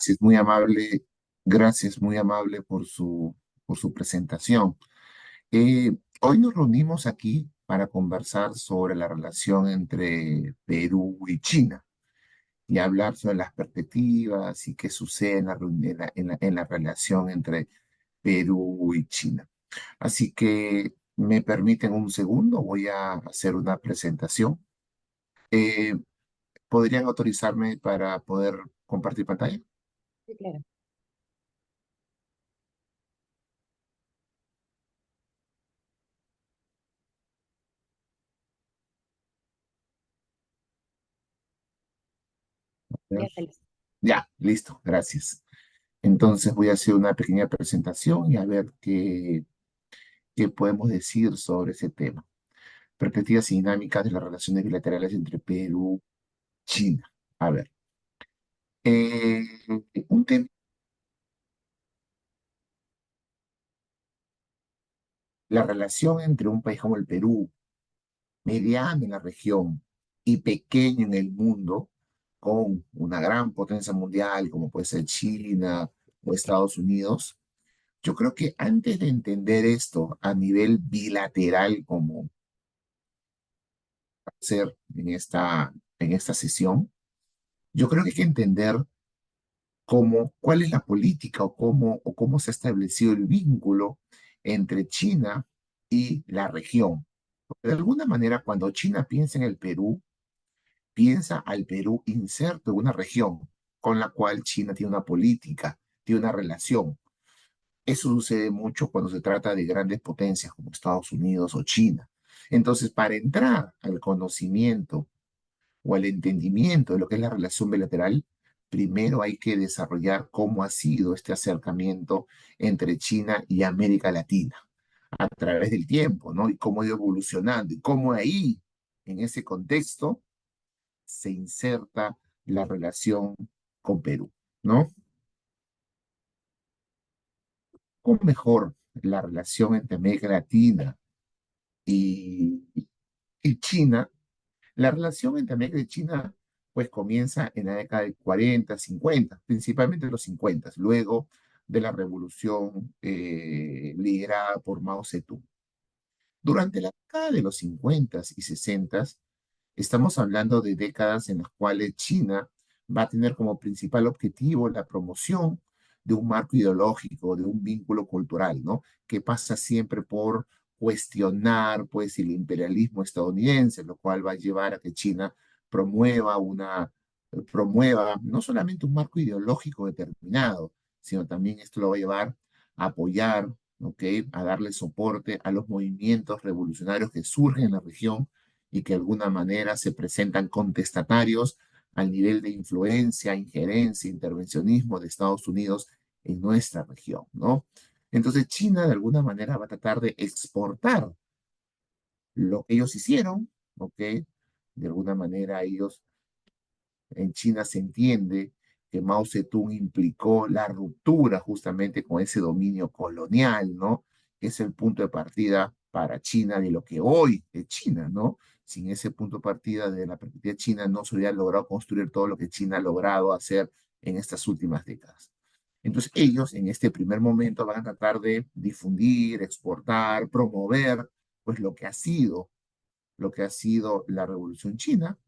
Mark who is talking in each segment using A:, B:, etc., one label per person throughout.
A: Sí, gracias, muy amable por su presentación. Eh, Hoy nos reunimos aquí para conversar sobre la relación entre Perú y China y hablar sobre las perspectivas y qué sucede en en la relación entre Perú y China. Así que me permiten un segundo, voy a hacer una presentación. Eh, ¿Podrían autorizarme para poder compartir pantalla?
B: Sí, claro. Ya está listo.
A: Ya, listo, gracias. Entonces voy a hacer una pequeña presentación y a ver qué podemos decir sobre ese tema. Perspectivas y dinámicas de las relaciones bilaterales entre Perú y China. A ver, eh, un tema, la relación entre un país como el Perú, mediano en la región y pequeño en el mundo, con una gran potencia mundial como puede ser China o Estados Unidos. Yo creo que antes de entender esto a nivel bilateral, como hacer en esta sesión, yo creo que hay que entender cuál es la política o cómo se ha establecido el vínculo entre China y la región. De alguna manera, cuando China piensa en el Perú, piensa al Perú inserto en una región con la cual China tiene una política, tiene una relación. Eso sucede mucho cuando se trata de grandes potencias como Estados Unidos o China. Entonces, para entrar al conocimiento o al entendimiento de lo que es la relación bilateral, primero hay que desarrollar cómo ha sido este acercamiento entre China y América Latina a través del tiempo, ¿no? Y cómo ha ido evolucionando y cómo ahí, en ese contexto, se inserta la relación con Perú, ¿no? ¿Cómo mejor la relación entre América Latina y, y China? La relación entre América y China pues comienza en la década de 40, 50, principalmente en los 50, luego de la revolución liderada por Mao Zedong. Durante la década de los 50 y 60 estamos hablando de décadas en las cuales China va a tener como principal objetivo la promoción de un marco ideológico, de un vínculo cultural, ¿no? Que pasa siempre por cuestionar, pues, el imperialismo estadounidense, lo cual va a llevar a que China promueva promueva no solamente un marco ideológico determinado, sino también esto lo va a llevar a apoyar, ¿ok? A darle soporte a los movimientos revolucionarios que surgen en la región y que de alguna manera se presentan contestatarios al nivel de influencia, injerencia, intervencionismo de Estados Unidos en nuestra región, ¿no? Entonces China de alguna manera va a tratar de exportar lo que ellos hicieron, ¿ok? De alguna manera ellos en China se entiende que Mao Zedong implicó la ruptura justamente con ese dominio colonial, ¿no? Que es el punto de partida para China de lo que hoy es China, ¿no? Sin ese punto de partida de la perspectiva china no se hubiera logrado construir todo lo que China ha logrado hacer en estas últimas décadas. Entonces ellos en este primer momento van a tratar de difundir, exportar, promover, pues lo que ha sido la Revolución China,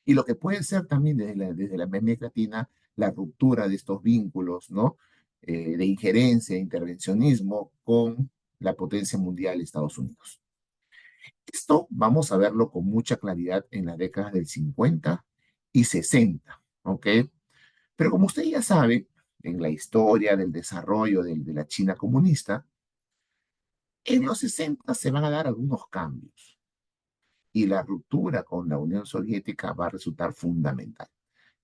A: y lo que puede ser también desde la América Latina, la ruptura de estos vínculos, ¿no? De injerencia, de intervencionismo con la potencia mundial, Estados Unidos. Esto vamos a verlo con mucha claridad en las décadas del 50 y 60, ¿ok? Pero como usted ya sabe, en la historia del desarrollo de la China comunista, en los 60 se van a dar algunos cambios y la ruptura con la Unión Soviética va a resultar fundamental.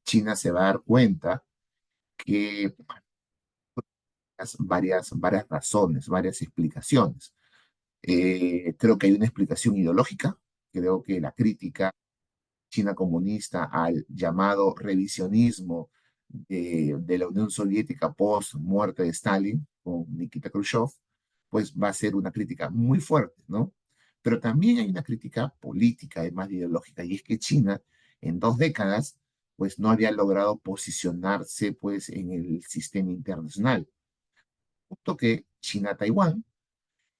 A: China se va a dar cuenta que varias razones, varias explicaciones. Creo que hay una explicación ideológica, creo que la crítica china comunista al llamado revisionismo de la Unión Soviética post muerte de Stalin con Nikita Khrushchev, pues va a ser una crítica muy fuerte, ¿no? Pero también hay una crítica política, además de ideológica, y es que China en 2 décadas pues no había logrado posicionarse pues en el sistema internacional. Punto que China-Taiwán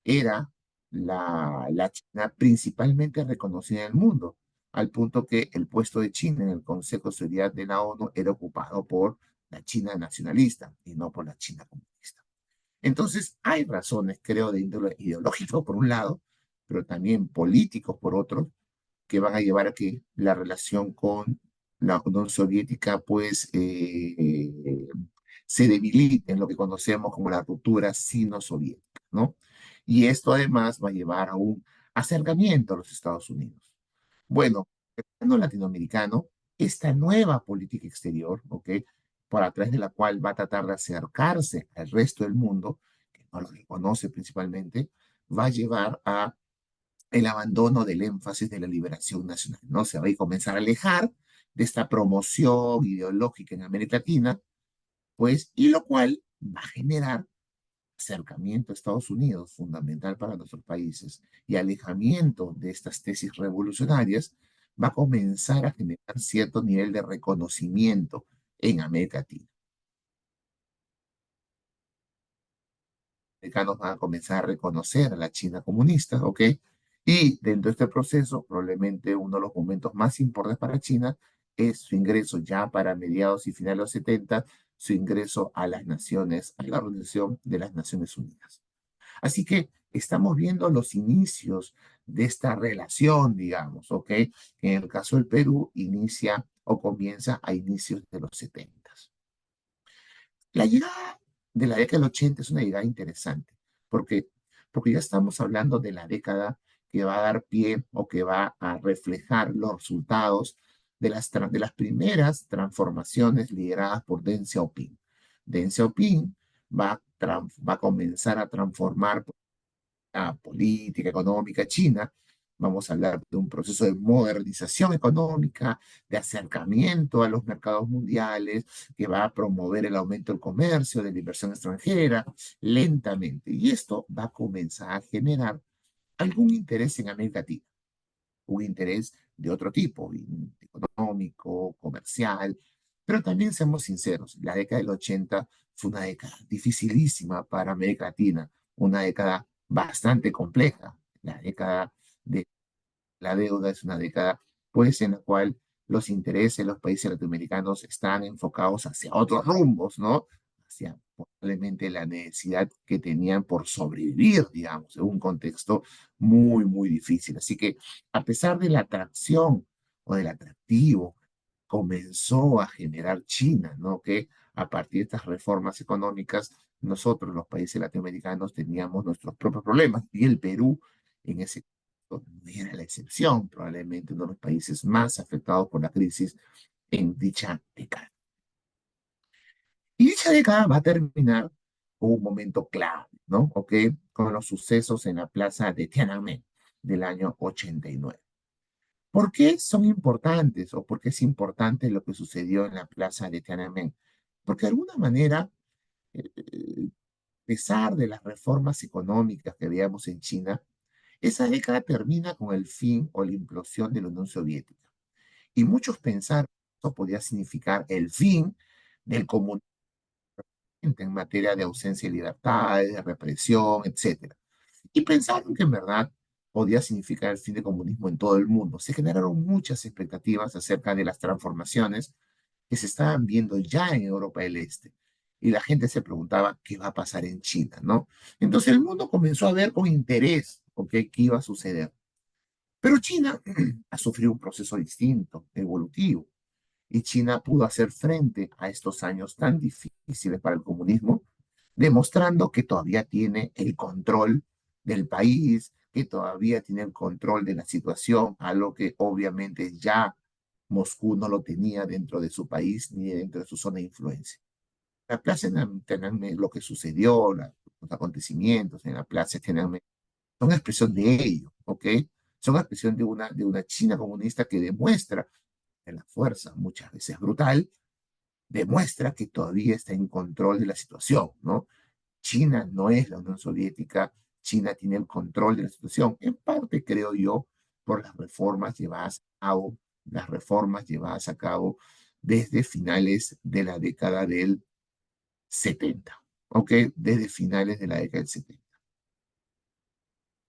A: era la China principalmente reconocida en el mundo, al punto que el puesto de China en el Consejo de Seguridad de la ONU era ocupado por la China nacionalista y no por la China comunista. Entonces, hay razones, creo, de índole ideológico por un lado, pero también políticos por otro, que van a llevar a que la relación con la Unión Soviética, pues, se debilite en lo que conocemos como la ruptura sino-soviética, ¿no? Y esto además va a llevar a un acercamiento a los Estados Unidos. Bueno, el plano latinoamericano, esta nueva política exterior, ¿ok? Por a través de la cual va a tratar de acercarse al resto del mundo, que no lo reconoce principalmente, va a llevar a el abandono del énfasis de la liberación nacional, ¿no? Se va a comenzar a alejar de esta promoción ideológica en América Latina, pues, y lo cual va a generar acercamiento a Estados Unidos, fundamental para nuestros países, y alejamiento de estas tesis revolucionarias, va a comenzar a generar cierto nivel de reconocimiento en América Latina. Americanos van a comenzar a reconocer a la China comunista, ¿ok? Y dentro de este proceso, probablemente uno de los momentos más importantes para China es su ingreso ya para mediados y finales de los 70, su ingreso a las naciones, a la Organización de las Naciones Unidas. Así que estamos viendo los inicios de esta relación, digamos, ¿ok? Que en el caso del Perú inicia o comienza a inicios de los 70. La llegada de la década del 80 es una llegada interesante, porque, porque ya estamos hablando de la década que va a dar pie o que va a reflejar los resultados de las primeras transformaciones lideradas por Deng Xiaoping. Deng Xiaoping va a comenzar a transformar la política económica china. Vamos a hablar de un proceso de modernización económica, de acercamiento a los mercados mundiales, que va a promover el aumento del comercio, de la inversión extranjera, lentamente. Y esto va a comenzar a generar algún interés en América Latina, un interés de otro tipo, económico, comercial, pero también seamos sinceros, la década del 80 fue una década dificilísima para América Latina, una década bastante compleja. La década de la deuda es una década, pues, en la cual los intereses de los países latinoamericanos están enfocados hacia otros rumbos, ¿no? Hacia probablemente la necesidad que tenían por sobrevivir, digamos, en un contexto muy, muy difícil. Así que, a pesar de la atracción o del atractivo, comenzó a generar China, ¿no? Que a partir de estas reformas económicas, nosotros, los países latinoamericanos, teníamos nuestros propios problemas y el Perú en ese no era la excepción, probablemente uno de los países más afectados por la crisis en dicha década. Y dicha década va a terminar con un momento clave, ¿no? ¿Ok? Con los sucesos en la plaza de Tiananmen del año 89. ¿Por qué son importantes o por qué es importante lo que sucedió en la plaza de Tiananmen? Porque de alguna manera, a pesar de las reformas económicas que veíamos en China, esa década termina con el fin o la implosión de la Unión Soviética. Y muchos pensaron que esto podía significar el fin del comunismo en materia de ausencia de libertades, de represión, etcétera. Y pensaron que en verdad podía significar el fin del comunismo en todo el mundo. Se generaron muchas expectativas acerca de las transformaciones que se estaban viendo ya en Europa del Este. Y la gente se preguntaba qué va a pasar en China, ¿no? Entonces el mundo comenzó a ver con interés, ¿ok?, qué iba a suceder. Pero China ha sufrido un proceso distinto, evolutivo, y China pudo hacer frente a estos años tan difíciles para el comunismo, demostrando que todavía tiene el control del país, que todavía tiene el control de la situación, algo que obviamente ya Moscú no lo tenía dentro de su país ni dentro de su zona de influencia. La plaza de Tiananmen, lo que sucedió, los acontecimientos en la plaza de Tiananmen, son expresión de ello, ¿ok? Son expresión de una China comunista que demuestra que la fuerza, muchas veces brutal, demuestra que todavía está en control de la situación, ¿no? China no es la Unión Soviética, China tiene el control de la situación, en parte, creo yo, por las reformas llevadas a cabo desde finales de la década del 70, ¿ok? Desde finales de la década del 70.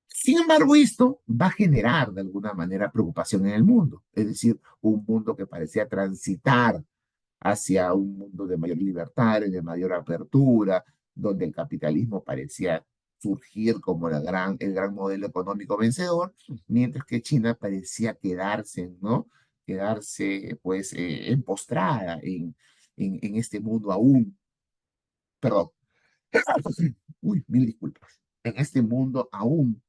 A: Sin embargo, esto va a generar de alguna manera preocupación en el mundo, es decir, un mundo que parecía transitar hacia un mundo de mayor libertad, de mayor apertura, donde el capitalismo parecía surgir como el gran modelo económico vencedor, mientras que China parecía quedarse, ¿no? Quedarse, pues, empostrada en este mundo aún, perdón, uy, mil disculpas, en este mundo aún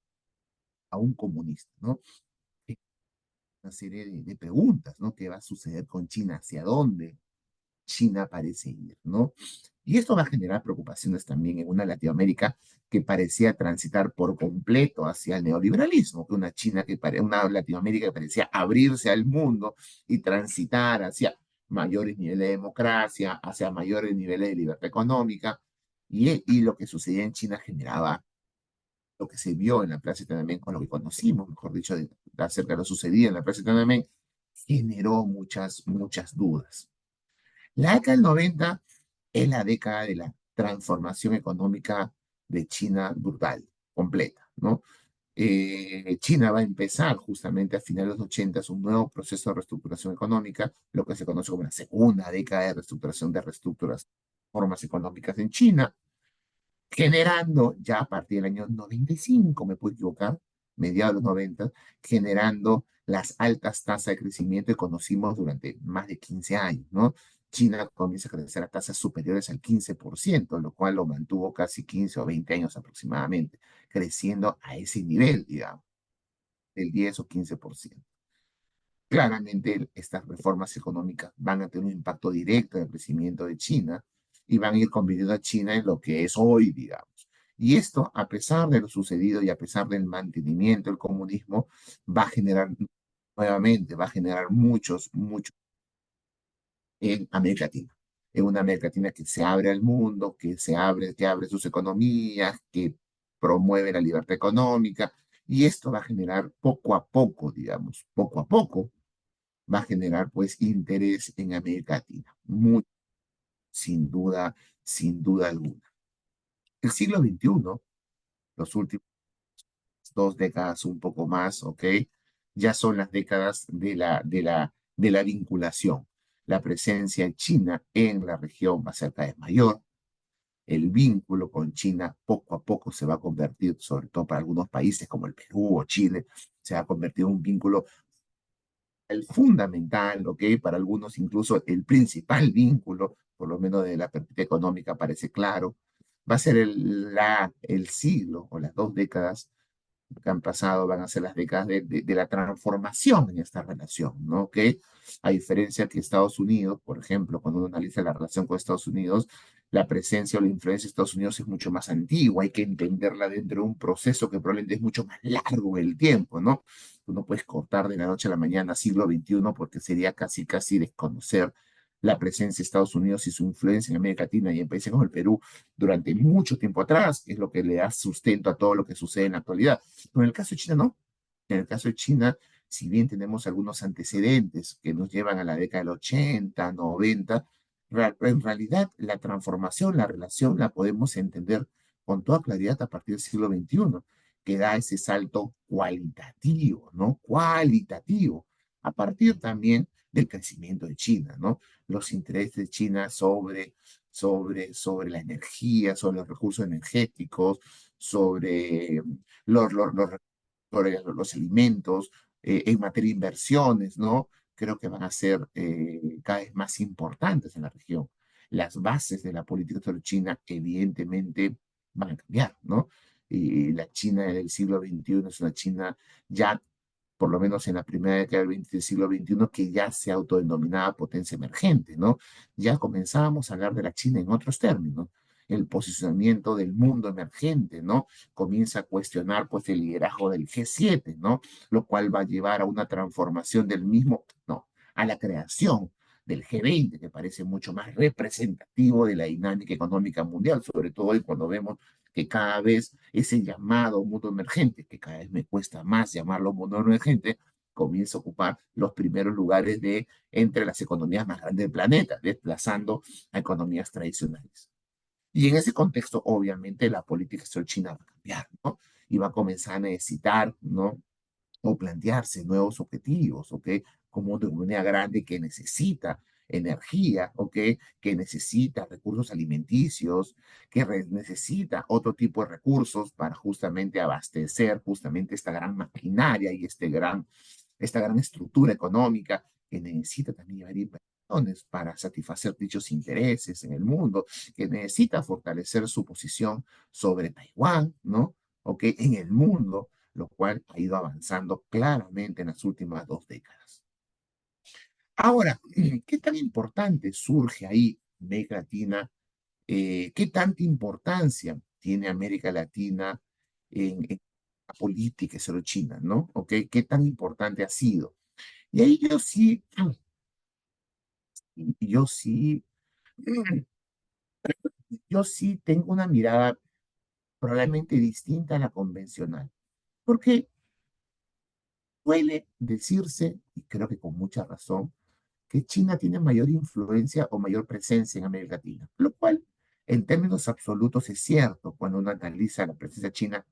A: comunista, ¿no? Una serie de preguntas, ¿no? ¿Qué va a suceder con China? ¿Hacia dónde China parece ir, ¿no? Y esto va a generar preocupaciones también en una Latinoamérica que parecía transitar por completo hacia el neoliberalismo, que una Latinoamérica que parecía abrirse al mundo y transitar hacia mayores niveles de democracia, hacia mayores niveles de libertad económica, y lo que sucedía en China generaba lo que se vio en la Plaza de Tiananmen, con lo que conocimos, mejor dicho, acerca de lo sucedido en la Plaza de Tiananmen, generó muchas dudas. La década del 90 es la década de la transformación económica de China brutal, completa, ¿no? China va a empezar justamente a finales de los 80 un nuevo proceso de reestructuración económica, lo que se conoce como la segunda década de reestructuras, formas económicas en China, generando ya a partir del año 95, me puedo equivocar, mediados de los 90, generando las altas tasas de crecimiento que conocimos durante más de 15 años, ¿no? China comienza a crecer a tasas superiores al 15%, lo cual lo mantuvo casi 15 o 20 años aproximadamente, creciendo a ese nivel, digamos, del 10 o 15%. Claramente, estas reformas económicas van a tener un impacto directo en el crecimiento de China y van a ir convirtiendo a China en lo que es hoy, digamos. Y esto, a pesar de lo sucedido y a pesar del mantenimiento del comunismo, va a generar nuevamente, va a generar muchos en América Latina. En una América Latina que se abre al mundo, que abre sus economías, que promueve la libertad económica. Y esto va a generar poco a poco, digamos, poco a poco, va a generar pues interés en América Latina, muy, sin duda alguna. El siglo XXI, los últimos 2 décadas, un poco más, ¿ok? Ya son las décadas de la vinculación. La presencia de China en la región va a ser cada vez mayor. El vínculo con China poco a poco se va a convertir, sobre todo para algunos países como el Perú o Chile, se va a convertir en un vínculo el fundamental, ¿ok? Para algunos incluso el principal vínculo, por lo menos de la perspectiva económica parece claro, va a ser el siglo o las 2 décadas que han pasado, van a ser las décadas de la transformación en esta relación, ¿no? ¿Ok? A diferencia que Estados Unidos, por ejemplo, cuando uno analiza la relación con Estados Unidos, la presencia o la influencia de Estados Unidos es mucho más antigua, hay que entenderla dentro de un proceso que probablemente es mucho más largo en el tiempo, ¿no? Tú no puedes cortar de la noche a la mañana siglo XXI porque sería casi desconocer la presencia de Estados Unidos y su influencia en América Latina y en países como el Perú durante mucho tiempo atrás, que es lo que le da sustento a todo lo que sucede en la actualidad. Pero en el caso de China, no. En el caso de China, si bien tenemos algunos antecedentes que nos llevan a la década del 80, 90, en realidad la transformación, la relación, la podemos entender con toda claridad a partir del siglo XXI, que da ese salto cualitativo, ¿no? Cualitativo, a partir también del crecimiento de China, ¿no? Los intereses de China sobre la energía, sobre los recursos energéticos, sobre los los alimentos, en materia de inversiones, ¿no? Creo que van a ser cada vez más importantes en la región. Las bases de la política exterior china, evidentemente, van a cambiar, ¿no? Y la China del siglo XXI es una China ya, por lo menos en la primera década del siglo XXI, que ya se autodenominaba potencia emergente, ¿no? Ya comenzábamos a hablar de la China en otros términos, el posicionamiento del mundo emergente, ¿no? Comienza a cuestionar pues el liderazgo del G7, ¿no? Lo cual va a llevar a una transformación del mismo, no, a la creación del G20, que parece mucho más representativo de la dinámica económica mundial, sobre todo hoy cuando vemos que cada vez ese llamado mundo emergente, que cada vez me cuesta más llamarlo mundo emergente, comienza a ocupar los primeros lugares entre las economías más grandes del planeta, desplazando a economías tradicionales. Y en ese contexto, obviamente, la política exterior china va a cambiar, ¿no? Y va a comenzar a necesitar, ¿no? O plantearse nuevos objetivos, ¿ok? Como una economía grande que necesita energía, ¿ok? Que necesita recursos alimenticios, que necesita otro tipo de recursos para justamente abastecer justamente esta gran maquinaria y esta gran estructura económica que necesita también llevar inversiones para satisfacer dichos intereses en el mundo, que necesita fortalecer su posición sobre Taiwán, ¿no? ¿Ok? En el mundo, lo cual ha ido avanzando claramente en las últimas 2 décadas. Ahora, ¿qué tan importante surge ahí América Latina? ¿Qué tanta importancia tiene América Latina en la política sobre China, ¿no? ¿Ok? ¿Qué tan importante ha sido? Y ahí yo sí, yo sí tengo una mirada probablemente distinta a la convencional, porque suele decirse, y creo que con mucha razón, que China tiene mayor influencia o mayor presencia en América Latina, lo cual en términos absolutos es cierto. Cuando uno analiza la presencia china,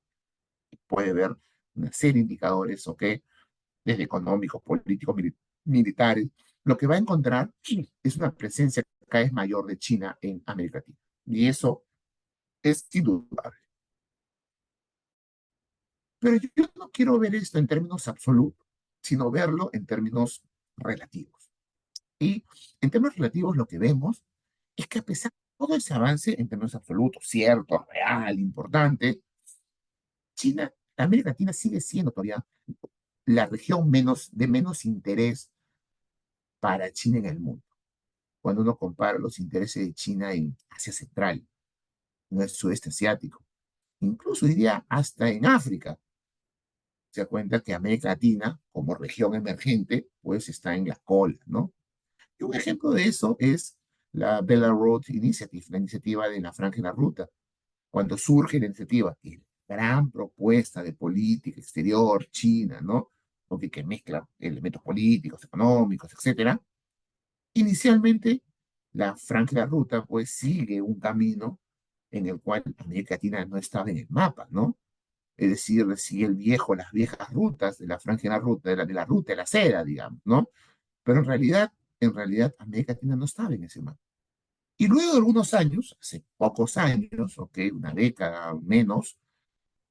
A: puede ver una serie de indicadores, ¿ok? Desde económicos, políticos, militares. Lo que va a encontrar es una presencia cada vez mayor de China en América Latina. Y eso es indudable. Pero yo no quiero ver esto en términos absolutos, sino verlo en términos relativos. Y en términos relativos lo que vemos es que a pesar de todo ese avance en términos absolutos, cierto, real, importante, China, América Latina sigue siendo todavía la región de menos interés para China en el mundo. Cuando uno compara los intereses de China en Asia Central, en el sudeste asiático, incluso diría hasta en África, se da cuenta que América Latina, como región emergente, pues está en la cola, ¿no? Y un ejemplo de eso es la Belt and Road Initiative, la iniciativa de la Franja y la Ruta. Cuando surge la iniciativa, y gran propuesta de política exterior china, ¿no? Porque que mezcla elementos políticos, económicos, etcétera. Inicialmente, la Franja y la Ruta, pues, sigue un camino en el cual América Latina no estaba en el mapa, ¿no? Es decir, sigue las viejas rutas de la Franja y la Ruta, de la ruta de la seda, digamos, ¿no? Pero en realidad, América Latina no estaba en ese mapa. Y luego de algunos años, hace pocos años, ok, una década o menos,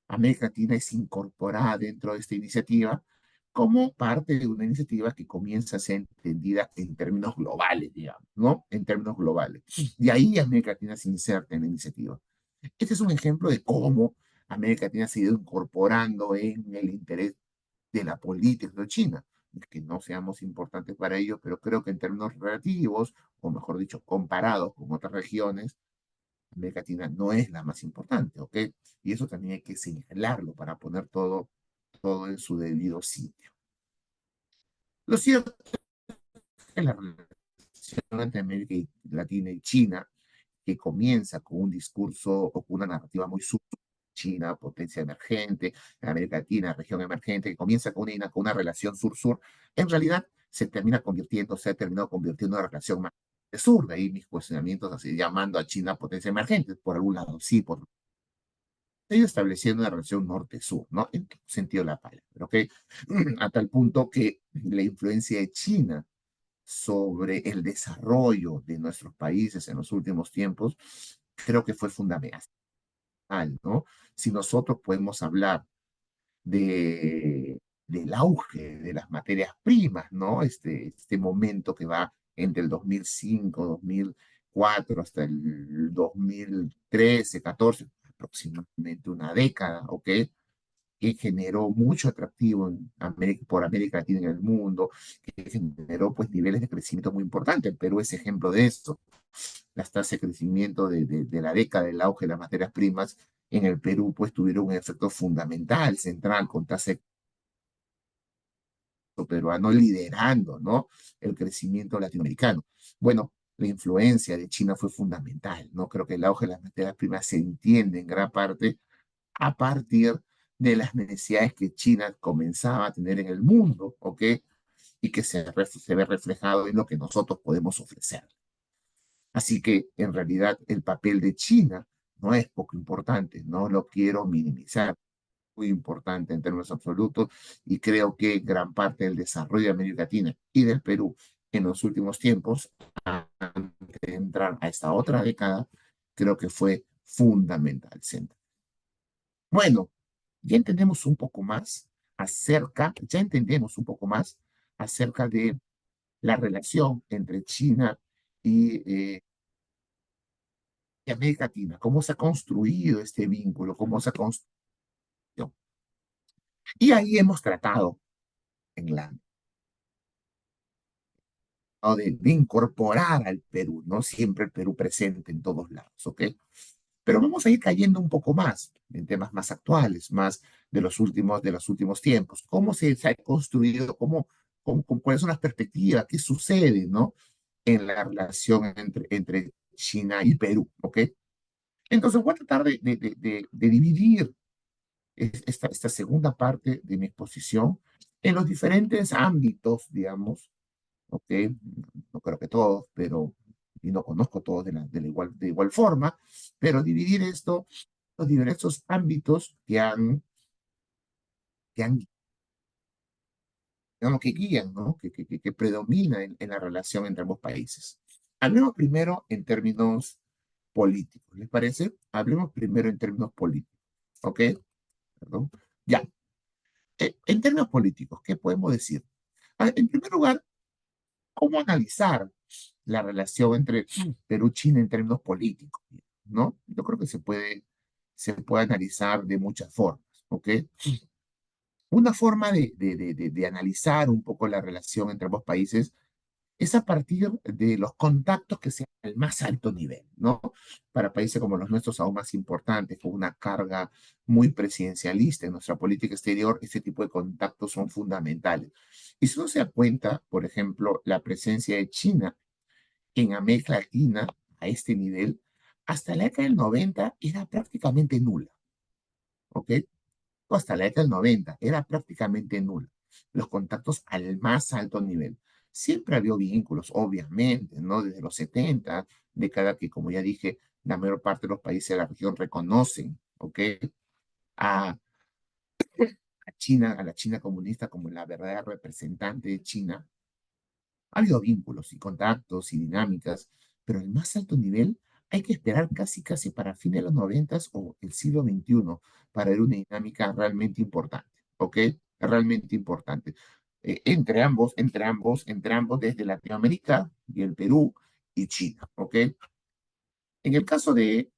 A: América Latina es incorporada dentro de esta iniciativa como parte de una iniciativa que comienza a ser entendida en términos globales, digamos, ¿no? En términos globales. Y ahí América Latina se inserta en la iniciativa. Este es un ejemplo de cómo América Latina se ha ido incorporando en el interés de la política de China. Es que no seamos importantes para ellos, pero creo que en términos relativos, o mejor dicho, comparados con otras regiones, América Latina no es la más importante, ¿ok? Y eso también hay que señalarlo para poner todo en su debido sitio. Lo cierto es que la relación entre América Latina y China, que comienza con un discurso o con una narrativa muy China, potencia emergente, América Latina, región emergente, que comienza con una relación sur-sur, en realidad se ha terminado convirtiendo en una relación más de sur, de ahí mis cuestionamientos así, llamando a China potencia emergente, por algún lado sí, por ello estableciendo una relación norte-sur, ¿no? En todo sentido de la palabra, ¿ok? A tal punto que la influencia de China sobre el desarrollo de nuestros países en los últimos tiempos, creo que fue fundamental, ¿no? Si nosotros podemos hablar del auge de las materias primas, ¿no? Este momento que va entre el 2005, 2004 hasta el 2013, 14, aproximadamente una década, ¿ok? Que generó mucho atractivo por América Latina en el mundo, que generó pues niveles de crecimiento muy importantes. El Perú es ejemplo de esto. Las tasas de crecimiento de la década del auge de las materias primas en el Perú pues tuvieron un efecto fundamental, central, con tasas peruano liderando, ¿no? El crecimiento latinoamericano. Bueno, la influencia de China fue fundamental, ¿no? Creo que el auge de las materias primas se entiende en gran parte a partir de las necesidades que China comenzaba a tener en el mundo, ¿ok? Y que se ve reflejado en lo que nosotros podemos ofrecer. Así que en realidad el papel de China no es poco importante, no lo quiero minimizar, muy importante en términos absolutos y creo que gran parte del desarrollo de América Latina y del Perú en los últimos tiempos, antes de entrar a esta otra década, creo que fue fundamental. Bueno, ya entendemos un poco más ya entendemos un poco más acerca de la relación entre China y América Latina, cómo se ha construido este vínculo, cómo se ha construido. Y ahí hemos tratado en la ¿no? De incorporar al Perú, no siempre el Perú presente en todos lados, ¿ok? Pero vamos a ir cayendo un poco más en temas más actuales, más de los últimos tiempos. ¿Cómo se ha construido? ¿Cuáles son las perspectivas? ¿Qué sucede, no? En la relación entre China y Perú, ¿ok? Entonces voy a tratar de dividir esta segunda parte de mi exposición en los diferentes ámbitos, digamos, ¿ok? No creo que todos, pero, y no conozco todos de igual forma, pero dividir esto, los diversos ámbitos que han digamos, que guían, ¿no? Que predomina en la relación entre ambos países. Hablemos primero en términos políticos, ¿les parece? Hablemos primero en términos políticos, ¿ok? Perdón. Ya. En términos políticos, ¿qué podemos decir? En primer lugar, ¿cómo analizar la relación entre Perú y China en términos políticos? ¿No? Yo creo que se puede analizar de muchas formas, ¿ok? Una forma de analizar un poco la relación entre ambos países es a partir de los contactos que sean al más alto nivel, ¿no? Para países como los nuestros, aún más importantes, con una carga muy presidencialista en nuestra política exterior, este tipo de contactos son fundamentales. Y si uno se da cuenta, por ejemplo, la presencia de China en América Latina a este nivel, hasta la década del 90 era prácticamente nula, ¿ok? Hasta la década del 90 era prácticamente nula. Los contactos al más alto nivel. Siempre había vínculos, obviamente, ¿no? Desde los 70, década que, como ya dije, la mayor parte de los países de la región reconocen, ¿ok? A, a China, a la China comunista como la verdadera representante de China. Ha habido vínculos y contactos y dinámicas, pero el más alto nivel hay que esperar casi para fines de los 90 o el siglo XXI para ver una dinámica realmente importante, ¿ok? Realmente importante. Entre ambos, desde Latinoamérica y el Perú y China, ¿ok? En el caso de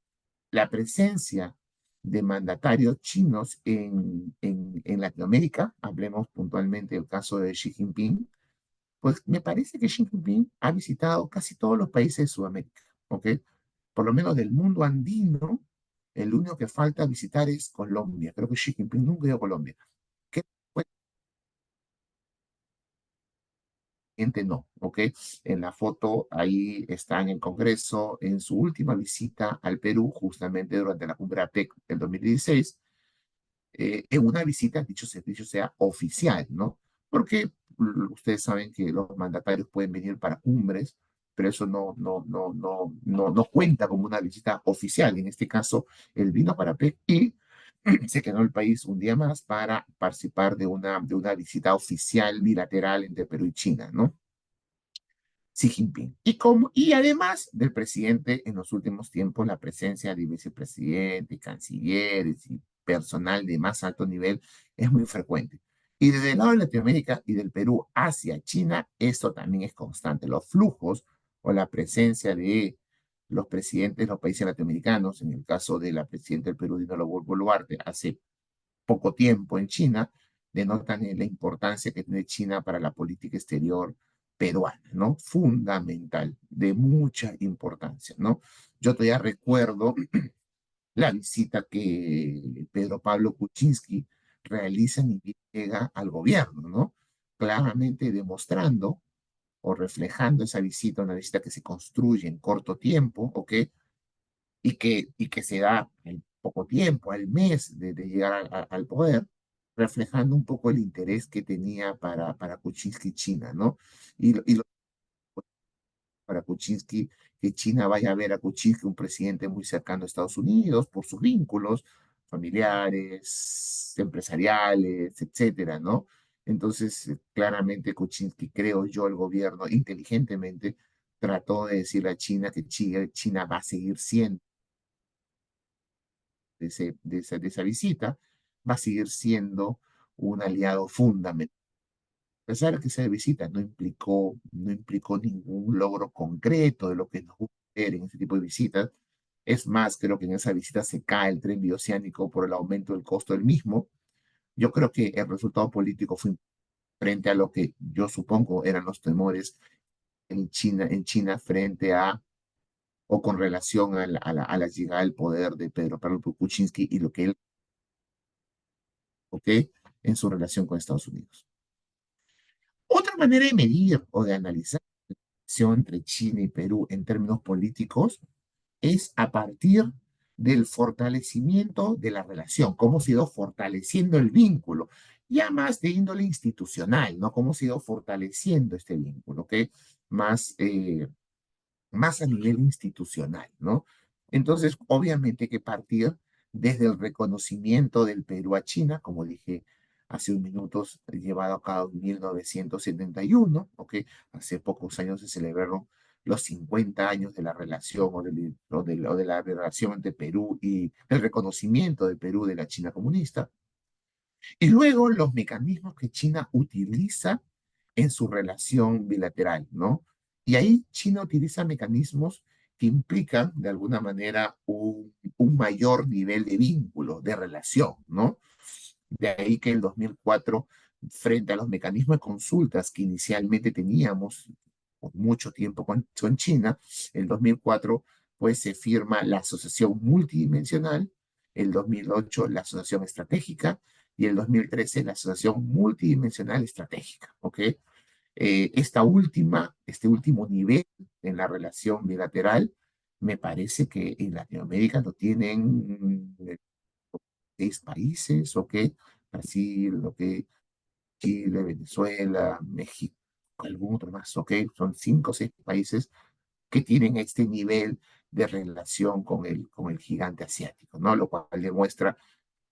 A: la presencia de mandatarios chinos en Latinoamérica, hablemos puntualmente del caso de Xi Jinping, pues me parece que Xi Jinping ha visitado casi todos los países de Sudamérica, ¿ok? Por lo menos del mundo andino, el único que falta visitar es Colombia. Creo que Xi Jinping nunca ha ido a Colombia. ¿Qué? Pues, gente no, ¿ok? En la foto ahí está en el Congreso, en su última visita al Perú, justamente durante la cumbre APEC del 2016, en una visita, dicho sea, oficial, ¿no? Porque ustedes saben que los mandatarios pueden venir para cumbres, pero eso no cuenta como una visita oficial. En este caso, él vino para PEC y se quedó en el país un día más para participar de una visita oficial bilateral entre Perú y China, ¿no? Xi Jinping. Y además del presidente, en los últimos tiempos, la presencia de vicepresidentes, cancilleres y personal de más alto nivel es muy frecuente. Y desde el lado de Latinoamérica y del Perú hacia China, esto también es constante. Los flujos o la presencia de los presidentes de los países latinoamericanos, en el caso de la presidenta del Perú, Dina Boluarte, hace poco tiempo en China, denotan la importancia que tiene China para la política exterior peruana, ¿no? Fundamental, de mucha importancia, ¿no? Yo todavía recuerdo la visita que Pedro Pablo Kuczynski realiza y llega al gobierno, ¿no? Claramente demostrando o reflejando esa visita, una visita que se construye en corto tiempo, ¿ok? Y que se da poco tiempo, al mes de llegar al poder, reflejando un poco el interés que tenía para Kuczynski China, ¿no? Y para Kuczynski, que China vaya a ver a Kuczynski, un presidente muy cercano a Estados Unidos, por sus vínculos familiares, empresariales, etcétera, ¿no? Entonces, claramente Kuczynski, creo yo, el gobierno inteligentemente trató de decirle a China que China va a seguir siendo de esa visita, va a seguir siendo un aliado fundamental. A pesar de que esa visita no implicó ningún logro concreto de lo que nos gusta ver en ese tipo de visitas. Es más, creo que en esa visita se cae el tren bioceánico por el aumento del costo del mismo. Yo creo que el resultado político fue frente a lo que yo supongo eran los temores en China frente a o con relación a la llegada al poder de Pedro Pablo Kuczynski y lo que él, ¿ok? En su relación con Estados Unidos. Otra manera de medir o de analizar la relación entre China y Perú en términos políticos es a partir del fortalecimiento de la relación, cómo se ha ido fortaleciendo el vínculo, ya más de índole institucional, ¿no? Cómo se ha ido fortaleciendo este vínculo, ¿ok? Más, más a nivel institucional, ¿no? Entonces, obviamente que partir desde el reconocimiento del Perú a China, como dije hace unos minutos, llevado a cabo en 1971, ¿ok? Hace pocos años se celebraron los 50 años de la relación o de la relación entre Perú y el reconocimiento de Perú de la China comunista. Y luego los mecanismos que China utiliza en su relación bilateral, ¿no? Y ahí China utiliza mecanismos que implican, de alguna manera, un mayor nivel de vínculo, de relación, ¿no? De ahí que el 2004, frente a los mecanismos de consultas que inicialmente teníamos por mucho tiempo con China, el 2004, pues se firma la Asociación Multidimensional, el 2008 la Asociación Estratégica y el 2013 la Asociación Multidimensional Estratégica, ¿ok? Este último nivel en la relación bilateral, me parece que en Latinoamérica lo tienen 6 países, ¿ok? Brasil, ¿ok? Chile, Venezuela, México, algún otro más, ¿ok? Son 5 o 6 países que tienen este nivel de relación con el gigante asiático, ¿no? Lo cual demuestra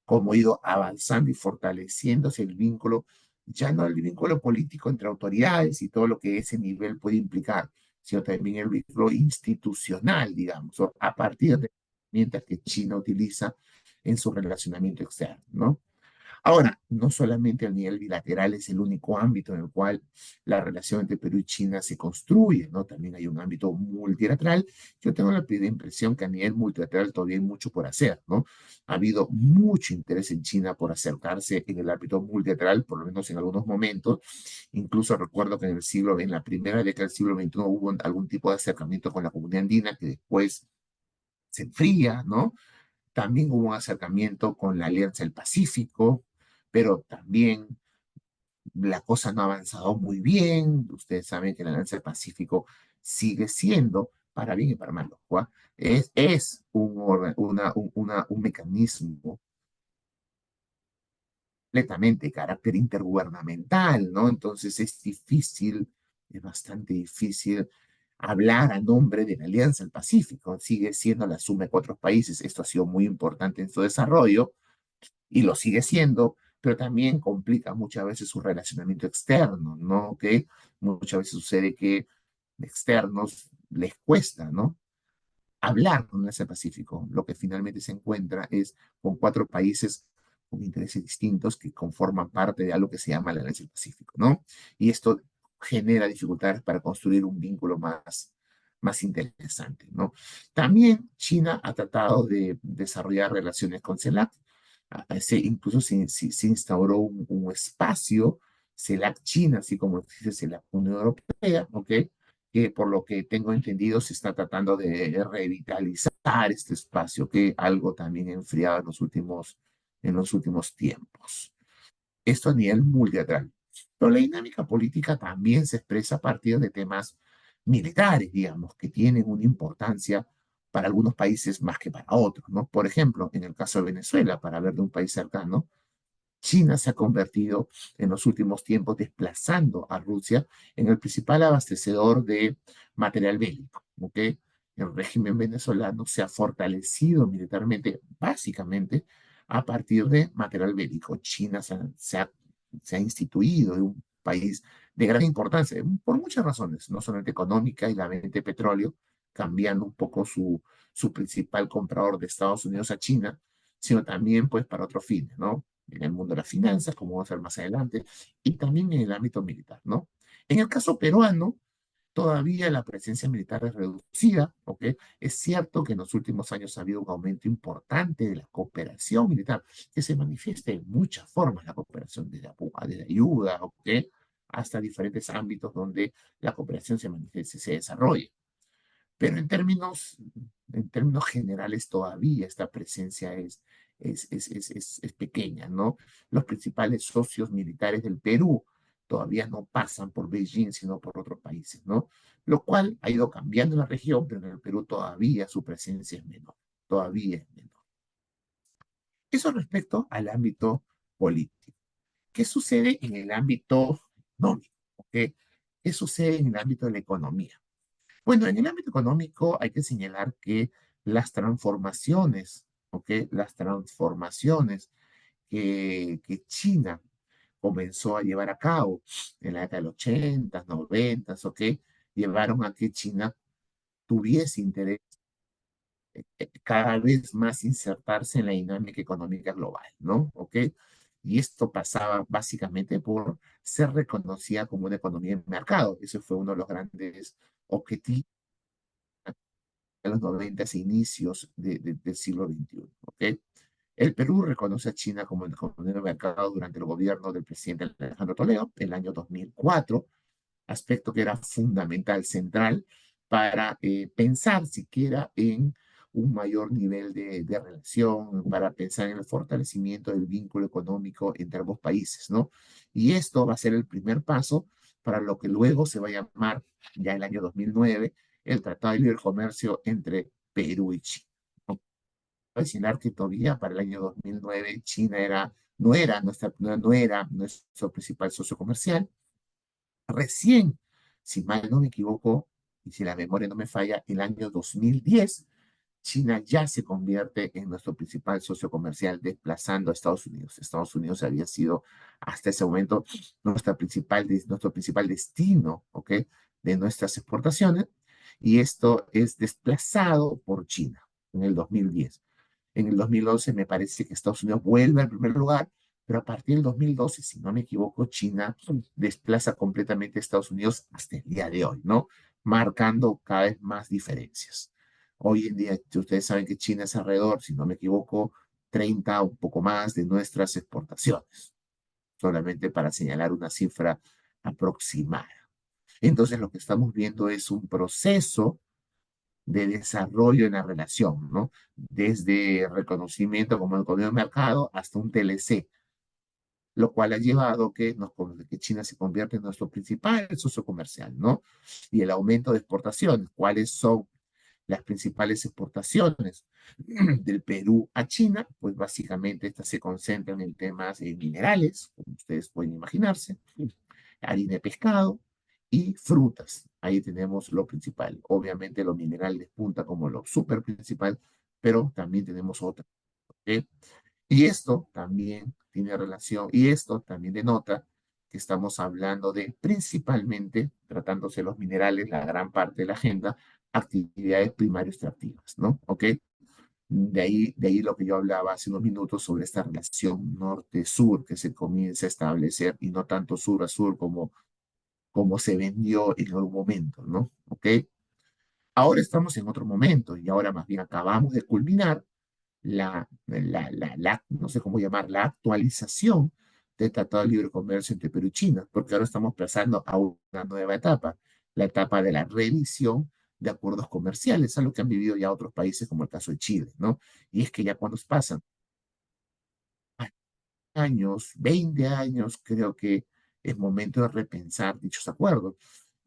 A: cómo ha ido avanzando y fortaleciéndose el vínculo, ya no el vínculo político entre autoridades y todo lo que ese nivel puede implicar, sino también el vínculo institucional, digamos, a partir de herramientas que China utiliza en su relacionamiento externo, ¿no? Ahora, no solamente a nivel bilateral es el único ámbito en el cual la relación entre Perú y China se construye, ¿no? También hay un ámbito multilateral. Yo tengo la impresión que a nivel multilateral todavía hay mucho por hacer, ¿no? Ha habido mucho interés en China por acercarse en el ámbito multilateral, por lo menos en algunos momentos. Incluso recuerdo que en la primera década del siglo XXI hubo algún tipo de acercamiento con la comunidad andina que después se enfría, ¿no? También hubo un acercamiento con la Alianza del Pacífico, pero también la cosa no ha avanzado muy bien. Ustedes saben que la Alianza del Pacífico sigue siendo, para bien y para mal, ¿no? Es un mecanismo completamente de carácter intergubernamental, ¿no? Entonces es bastante difícil hablar a nombre de la Alianza del Pacífico. Sigue siendo la suma de 4 países. Esto ha sido muy importante en su desarrollo y lo sigue siendo, pero también complica muchas veces su relacionamiento externo, ¿no? Que muchas veces sucede que externos les cuesta, ¿no? Hablar con ese Pacífico. Lo que finalmente se encuentra es con 4 países con intereses distintos que conforman parte de algo que se llama la Alianza del Pacífico, ¿no? Y esto genera dificultades para construir un vínculo más interesante, ¿no? También China ha tratado de desarrollar relaciones con CELAC. Incluso se instauró un espacio CELAC China, así como existe CELAC Unión Europea, ¿ok? Que por lo que tengo entendido se está tratando de revitalizar este espacio, que algo también ha enfriado en los últimos tiempos. Esto a nivel multilateral. Pero la dinámica política también se expresa a partir de temas militares, digamos, que tienen una importancia para algunos países más que para otros, ¿no? Por ejemplo, en el caso de Venezuela, para ver de un país cercano, China se ha convertido en los últimos tiempos desplazando a Rusia en el principal abastecedor de material bélico, ¿ok? El régimen venezolano se ha fortalecido militarmente, básicamente, a partir de material bélico. China se ha instituido en un país de gran importancia, por muchas razones, no solamente económica y la venta de petróleo, cambiando un poco su principal comprador de Estados Unidos a China, sino también pues para otros fines, ¿no? En el mundo de las finanzas, como vamos a ver más adelante, y también en el ámbito militar, ¿no? En el caso peruano, todavía la presencia militar es reducida, ¿ok? Es cierto que en los últimos años ha habido un aumento importante de la cooperación militar, que se manifiesta en muchas formas, la cooperación de la ayuda, ¿ok? Hasta diferentes ámbitos donde la cooperación se manifiesta y se desarrolla. Pero en términos generales todavía esta presencia es pequeña, ¿no? Los principales socios militares del Perú todavía no pasan por Beijing, sino por otros países, ¿no? Lo cual ha ido cambiando en la región, pero en el Perú todavía su presencia es menor, todavía es menor. Eso respecto al ámbito político. ¿Qué sucede en el ámbito económico? ¿Ok? ¿Qué sucede en el ámbito de la economía? Bueno, en el ámbito económico hay que señalar que las transformaciones, ¿ok? Las transformaciones que China comenzó a llevar a cabo en la década del 80, 90, ¿ok? Llevaron a que China tuviese interés cada vez más insertarse en la dinámica económica global, ¿no? ¿Ok? Y esto pasaba básicamente por ser reconocida como una economía de mercado. Ese fue uno de los grandes objetivos en los 90 e inicios del siglo XXI. ¿Ok? El Perú reconoce a China como el economía de mercado durante el gobierno del presidente Alejandro Toledo, el año 2004, aspecto que era fundamental, central, para pensar siquiera en un mayor nivel de relación, para pensar en el fortalecimiento del vínculo económico entre ambos países, ¿no? Y esto va a ser el primer paso para lo que luego se va a llamar, ya en el año 2009, el Tratado de Libre Comercio entre Perú y China. ¿No? Mencionar que todavía para el año 2009 China no era nuestro principal socio comercial. Recién, si mal no me equivoco, y si la memoria no me falla, el año 2010, China ya se convierte en nuestro principal socio comercial, desplazando a Estados Unidos. Estados Unidos había sido hasta ese momento nuestro principal destino, ¿ok? De nuestras exportaciones, y esto es desplazado por China en el 2010. En el 2011 me parece que Estados Unidos vuelve al primer lugar, pero a partir del 2012, si no me equivoco, China desplaza completamente a Estados Unidos hasta el día de hoy, ¿no? Marcando cada vez más diferencias. Hoy en día, ustedes saben que China es alrededor, si no me equivoco, 30 o un poco más de nuestras exportaciones, solamente para señalar una cifra aproximada. Entonces, lo que estamos viendo es un proceso de desarrollo en la relación, ¿no? Desde reconocimiento como economía de mercado hasta un TLC, lo cual ha llevado que China se convierta en nuestro principal socio comercial, ¿no? Y el aumento de exportaciones. ¿Cuáles son las principales exportaciones del Perú a China? Pues básicamente estas se concentran en temas de minerales, como ustedes pueden imaginarse, harina de pescado y frutas. Ahí tenemos lo principal. Obviamente lo mineral despunta como lo súper principal, pero también tenemos otras. ¿Ok? Y esto también tiene relación, y esto también denota que estamos hablando de principalmente, tratándose de los minerales, la gran parte de la agenda, actividades primarias extractivas, ¿no? ¿Ok? De ahí lo que yo hablaba hace unos minutos sobre esta relación norte-sur que se comienza a establecer y no tanto sur a sur como se vendió en algún momento, ¿no? ¿Ok? Ahora estamos en otro momento y ahora más bien acabamos de culminar no sé cómo llamar, la actualización del Tratado de Libre Comercio entre Perú y China, porque ahora estamos pasando a una nueva etapa, la etapa de la revisión de acuerdos comerciales, algo que han vivido ya otros países como el caso de Chile, ¿no? Y es que ya cuando pasan años, 20 años, creo que es momento de repensar dichos acuerdos.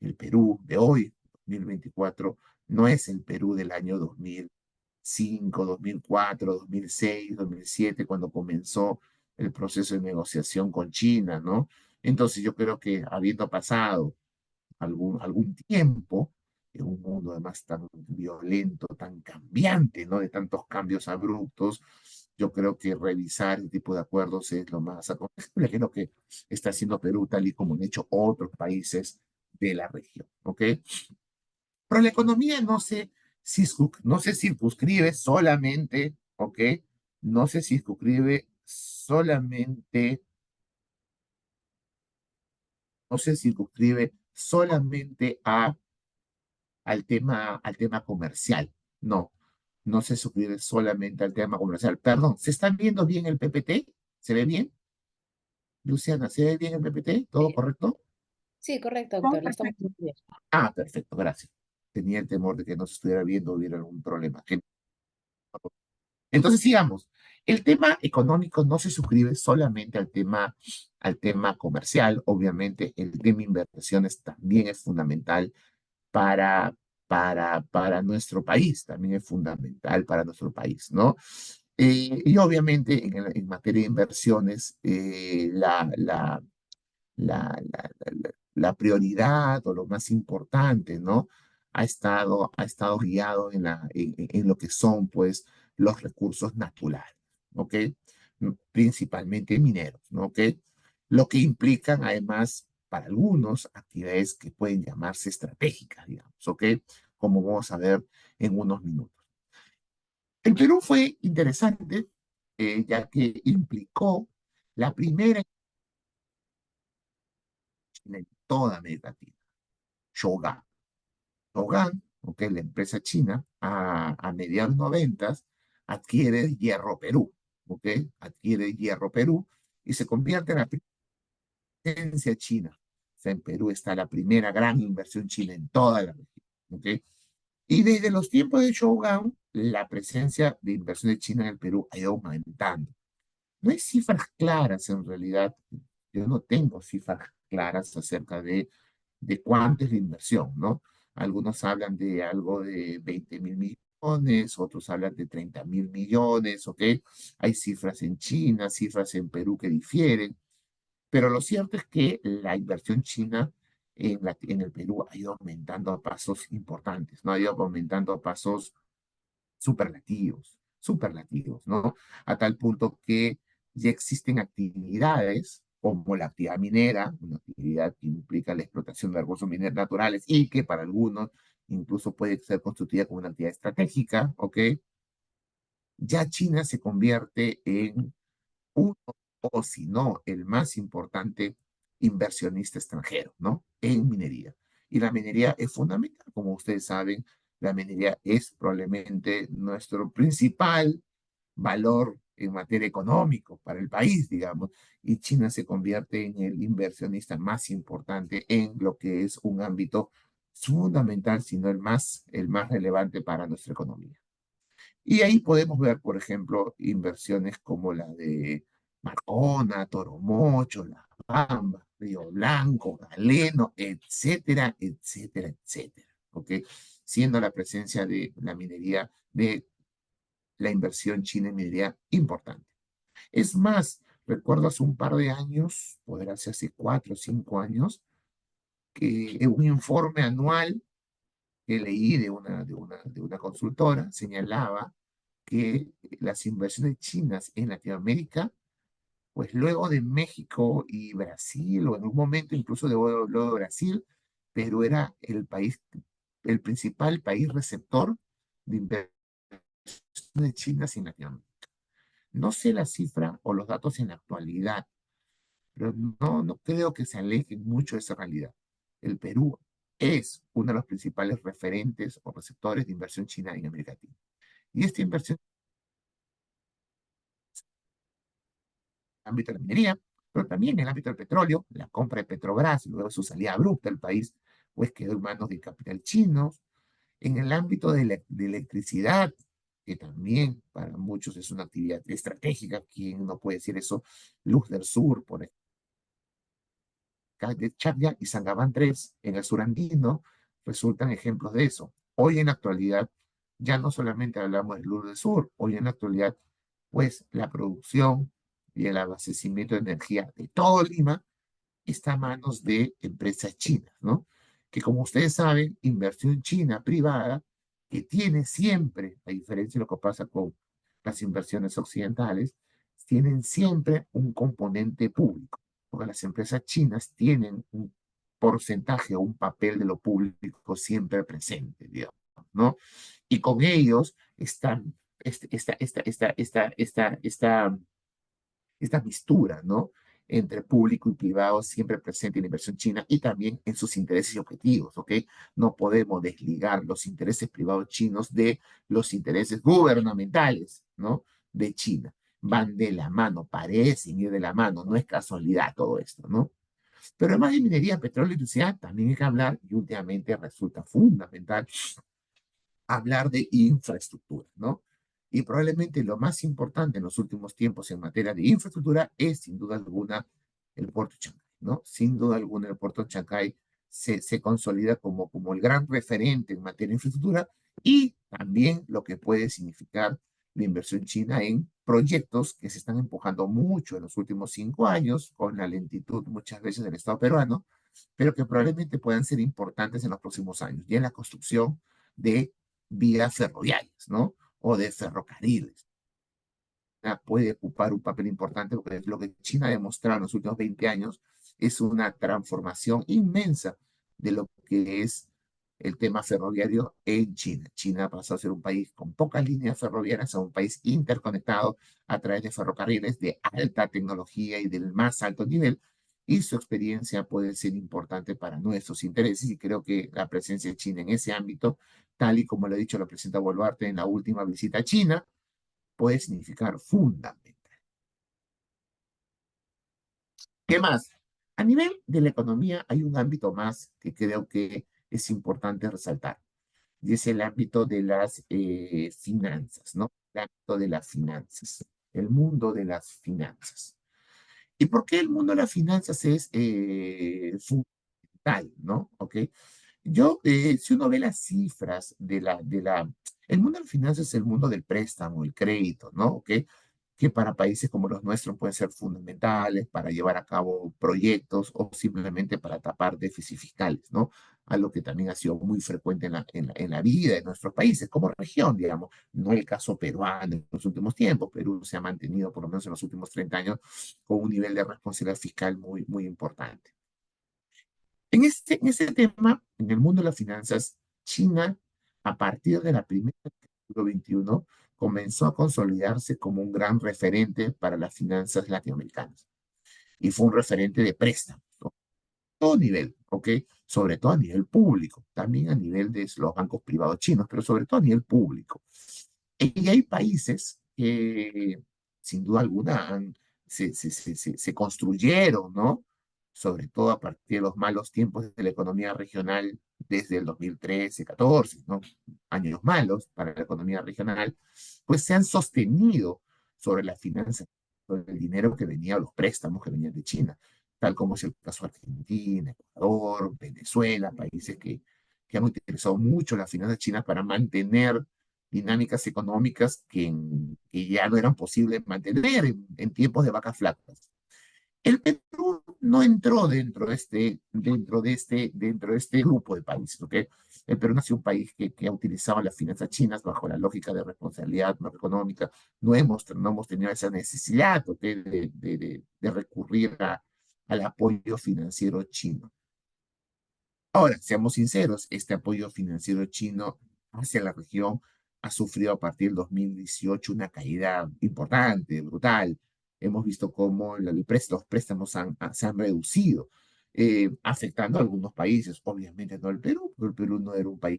A: El Perú de hoy, 2024, No es el Perú del año 2005, 2004, 2006, 2007, cuando comenzó el proceso de negociación con China, ¿no? Entonces yo creo que habiendo pasado algún tiempo, en un mundo además tan violento, tan cambiante, ¿no? De tantos cambios abruptos, yo creo que revisar este tipo de acuerdos es lo más aconsejable, que es lo que está haciendo Perú, tal y como han hecho otros países de la región, ¿ok? Pero la economía no se circunscribe solamente, ¿ok? No se circunscribe solamente, no se circunscribe solamente al tema comercial. No, no se suscribe solamente al tema comercial. Perdón, ¿se está viendo bien el PPT? ¿Se ve bien? Luciana, ¿se ve bien el PPT? ¿Todo
B: Sí,
A: correcto?
B: sí, correcto,
A: Oh,
B: doctor, lo estamos
A: perfecto.
B: viendo.
A: Ah, perfecto, gracias. Tenía el temor de que no se estuviera viendo o hubiera algún problema. Entonces, sigamos. El tema económico no se suscribe solamente al tema comercial. Obviamente, el tema inversiones también es fundamental para, para nuestro país, también es fundamental para nuestro país, ¿no? Y obviamente en materia de inversiones, la prioridad o lo más importante, ¿no? Ha estado guiado en lo que son, pues, los recursos naturales, ¿ok? Principalmente mineros, ¿no? ¿Ok? Lo que implican, además, para algunos, actividades que pueden llamarse estratégicas, digamos, ¿ok? Como vamos a ver en unos minutos. El Perú fue interesante, ya que implicó la primera en toda América Latina, Shogun. Hogan, ¿ok? La empresa china, a mediados noventas, adquiere Hierro Perú, ¿ok? Adquiere Hierro Perú y se convierte en la presencia china. O sea, en Perú está la primera gran inversión china en toda la región, ¿ok? Y desde los tiempos de Shogun, la presencia de inversión de China en el Perú ha ido aumentando. No hay cifras claras en realidad. Yo no tengo cifras claras acerca de cuánto es la inversión, ¿no? Algunos hablan de algo de 20.000 millones, otros hablan de 30.000 millones, ¿ok? Hay cifras en China, cifras en Perú que difieren, pero lo cierto es que la inversión china en el Perú ha ido aumentando a pasos importantes, ¿no? Ha ido aumentando a pasos superlativos, ¿no? A tal punto que ya existen actividades como la actividad minera, una actividad que implica la explotación de recursos mineros naturales y que para algunos incluso puede ser constituida como una actividad estratégica, ¿ok? Ya China se convierte en uno, o si no, el más importante inversionista extranjero, ¿no? En minería. Y la minería es fundamental, como ustedes saben, la minería es probablemente nuestro principal valor en materia económico para el país, digamos, y China se convierte en el inversionista más importante en lo que es un ámbito fundamental, sino el más relevante para nuestra economía. Y ahí podemos ver, por ejemplo, inversiones como la de Marcona, Toromocho, La Bamba, Río Blanco, Galeno, etcétera, etcétera, etcétera. ¿Ok? Siendo la presencia de la minería, de la inversión china en minería importante. Es más, recuerdo hace un par de años, podrá ser hace 4 o 5 años, que un informe anual que leí de una consultora señalaba que las inversiones chinas en Latinoamérica, pues luego de México y Brasil, o en un momento incluso luego de Brasil, pero era el principal país receptor de inversiones chinas en Latinoamérica. No sé la cifra o los datos en la actualidad, pero no creo que se alejen mucho de esa realidad. El Perú es uno de los principales referentes o receptores de inversión china en América Latina. Y esta inversión en el ámbito de la minería, pero también en el ámbito del petróleo, la compra de Petrobras, luego su salida abrupta del país, pues quedó en manos del capital chino. En el ámbito de electricidad, que también para muchos es una actividad estratégica, ¿quién no puede decir eso? Luz del Sur, por ejemplo, de Chacya y Sangabán 3 en el sur andino resultan ejemplos de eso. Hoy en la actualidad ya no solamente hablamos del Sur del Sur, hoy en la actualidad, pues la producción y el abastecimiento de energía de todo Lima está a manos de empresas chinas, ¿no? Que como ustedes saben, inversión china privada, que tiene siempre, a diferencia de lo que pasa con las inversiones occidentales, tienen siempre un componente público, porque las empresas chinas tienen un porcentaje o un papel de lo público siempre presente, digamos, ¿no? Y con ellos están esta mistura, ¿no? Entre público y privado siempre presente en la inversión china y también en sus intereses y objetivos, ¿ok? No podemos desligar los intereses privados chinos de los intereses gubernamentales, ¿no? De China. Van de la mano, parecen ir de la mano, no es casualidad todo esto, ¿no? Pero además de minería, petróleo y electricidad, también hay que hablar, y últimamente resulta fundamental, hablar de infraestructura, ¿no? Y probablemente lo más importante en los últimos tiempos en materia de infraestructura es, sin duda alguna, el puerto de Chancay, ¿no? Sin duda alguna, el puerto de Chancay se consolida como el gran referente en materia de infraestructura y también lo que puede significar la inversión china en proyectos que se están empujando mucho en los últimos 5 años, con la lentitud muchas veces del Estado peruano, pero que probablemente puedan ser importantes en los próximos años, y en la construcción de vías ferroviarias, ¿no? O de ferrocarriles. Puede ocupar un papel importante porque lo que China ha demostrado en los últimos 20 años es una transformación inmensa de lo que es el tema ferroviario en China. China pasó a ser un país con pocas líneas ferroviarias a un país interconectado a través de ferrocarriles de alta tecnología y del más alto nivel, y su experiencia puede ser importante para nuestros intereses, y creo que la presencia de China en ese ámbito, tal y como lo ha dicho la presidenta Boluarte en la última visita a China, puede significar fundamental. ¿Qué más? A nivel de la economía hay un ámbito más que creo que es importante resaltar, y es el ámbito de las finanzas, ¿no? El ámbito de las finanzas, el mundo de las finanzas. ¿Y por qué el mundo de las finanzas es fundamental, ¿no? ¿Ok? Si uno ve las cifras el mundo de las finanzas es el mundo del préstamo, el crédito, ¿no? ¿Ok? Que para países como los nuestros pueden ser fundamentales para llevar a cabo proyectos o simplemente para tapar déficits fiscales, ¿no? Algo que también ha sido muy frecuente en la vida de nuestros países como región, digamos. No el caso peruano en los últimos tiempos. Perú se ha mantenido, por lo menos en los últimos 30 años, con un nivel de responsabilidad fiscal muy, muy importante. En este tema, en el mundo de las finanzas, China, a partir de la primera del siglo XXI, comenzó a consolidarse como un gran referente para las finanzas latinoamericanas. Y fue un referente de préstamos, ¿no? Todo nivel, ¿ok? Sobre todo a nivel público, también a nivel de los bancos privados chinos, pero sobre todo a nivel público. Y hay países que, sin duda alguna, se construyeron, ¿no? Sobre todo a partir de los malos tiempos de la economía regional desde el 2013, 14, ¿no? Años malos para la economía regional, pues se han sostenido sobre la finanza, sobre el dinero que venía, los préstamos que venían de China, tal como es el caso de Argentina, Ecuador, Venezuela, países que han utilizado mucho las finanzas chinas para mantener dinámicas económicas que ya no eran posibles mantener en tiempos de vacas flacas. El Perú no entró dentro de este grupo de países, ¿ok? El Perú no ha sido un país que ha utilizado las finanzas chinas bajo la lógica de responsabilidad macroeconómica. No hemos tenido esa necesidad, ¿ok? De recurrir al apoyo financiero chino. Ahora, seamos sinceros, este apoyo financiero chino hacia la región ha sufrido a partir del 2018 una caída importante, brutal. Hemos visto cómo los préstamos se han reducido, afectando a algunos países, obviamente no el Perú, porque el Perú no era un país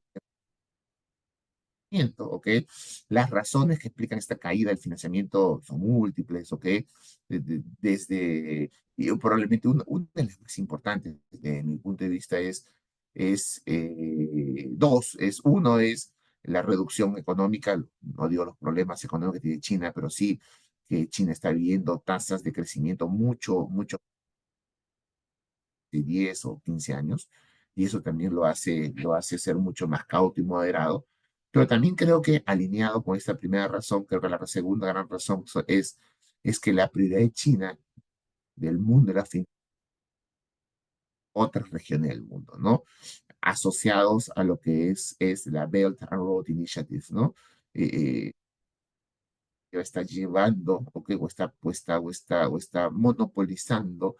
A: ¿ok? Las razones que explican esta caída del financiamiento son múltiples, ¿ok? Y probablemente una de las más importantes, desde mi punto de vista, uno es la reducción económica, no digo los problemas económicos que tiene China, pero sí que China está viviendo tasas de crecimiento mucho, mucho de 10 o 15 años, y eso también lo hace ser mucho más cauto y moderado. Pero también creo que alineado con esta primera razón, creo que la segunda gran razón es que la prioridad de China, del mundo, de las otras regiones del mundo, ¿no? Asociados a lo que es la Belt and Road Initiative, ¿no? Eh, está llevando, o está monopolizando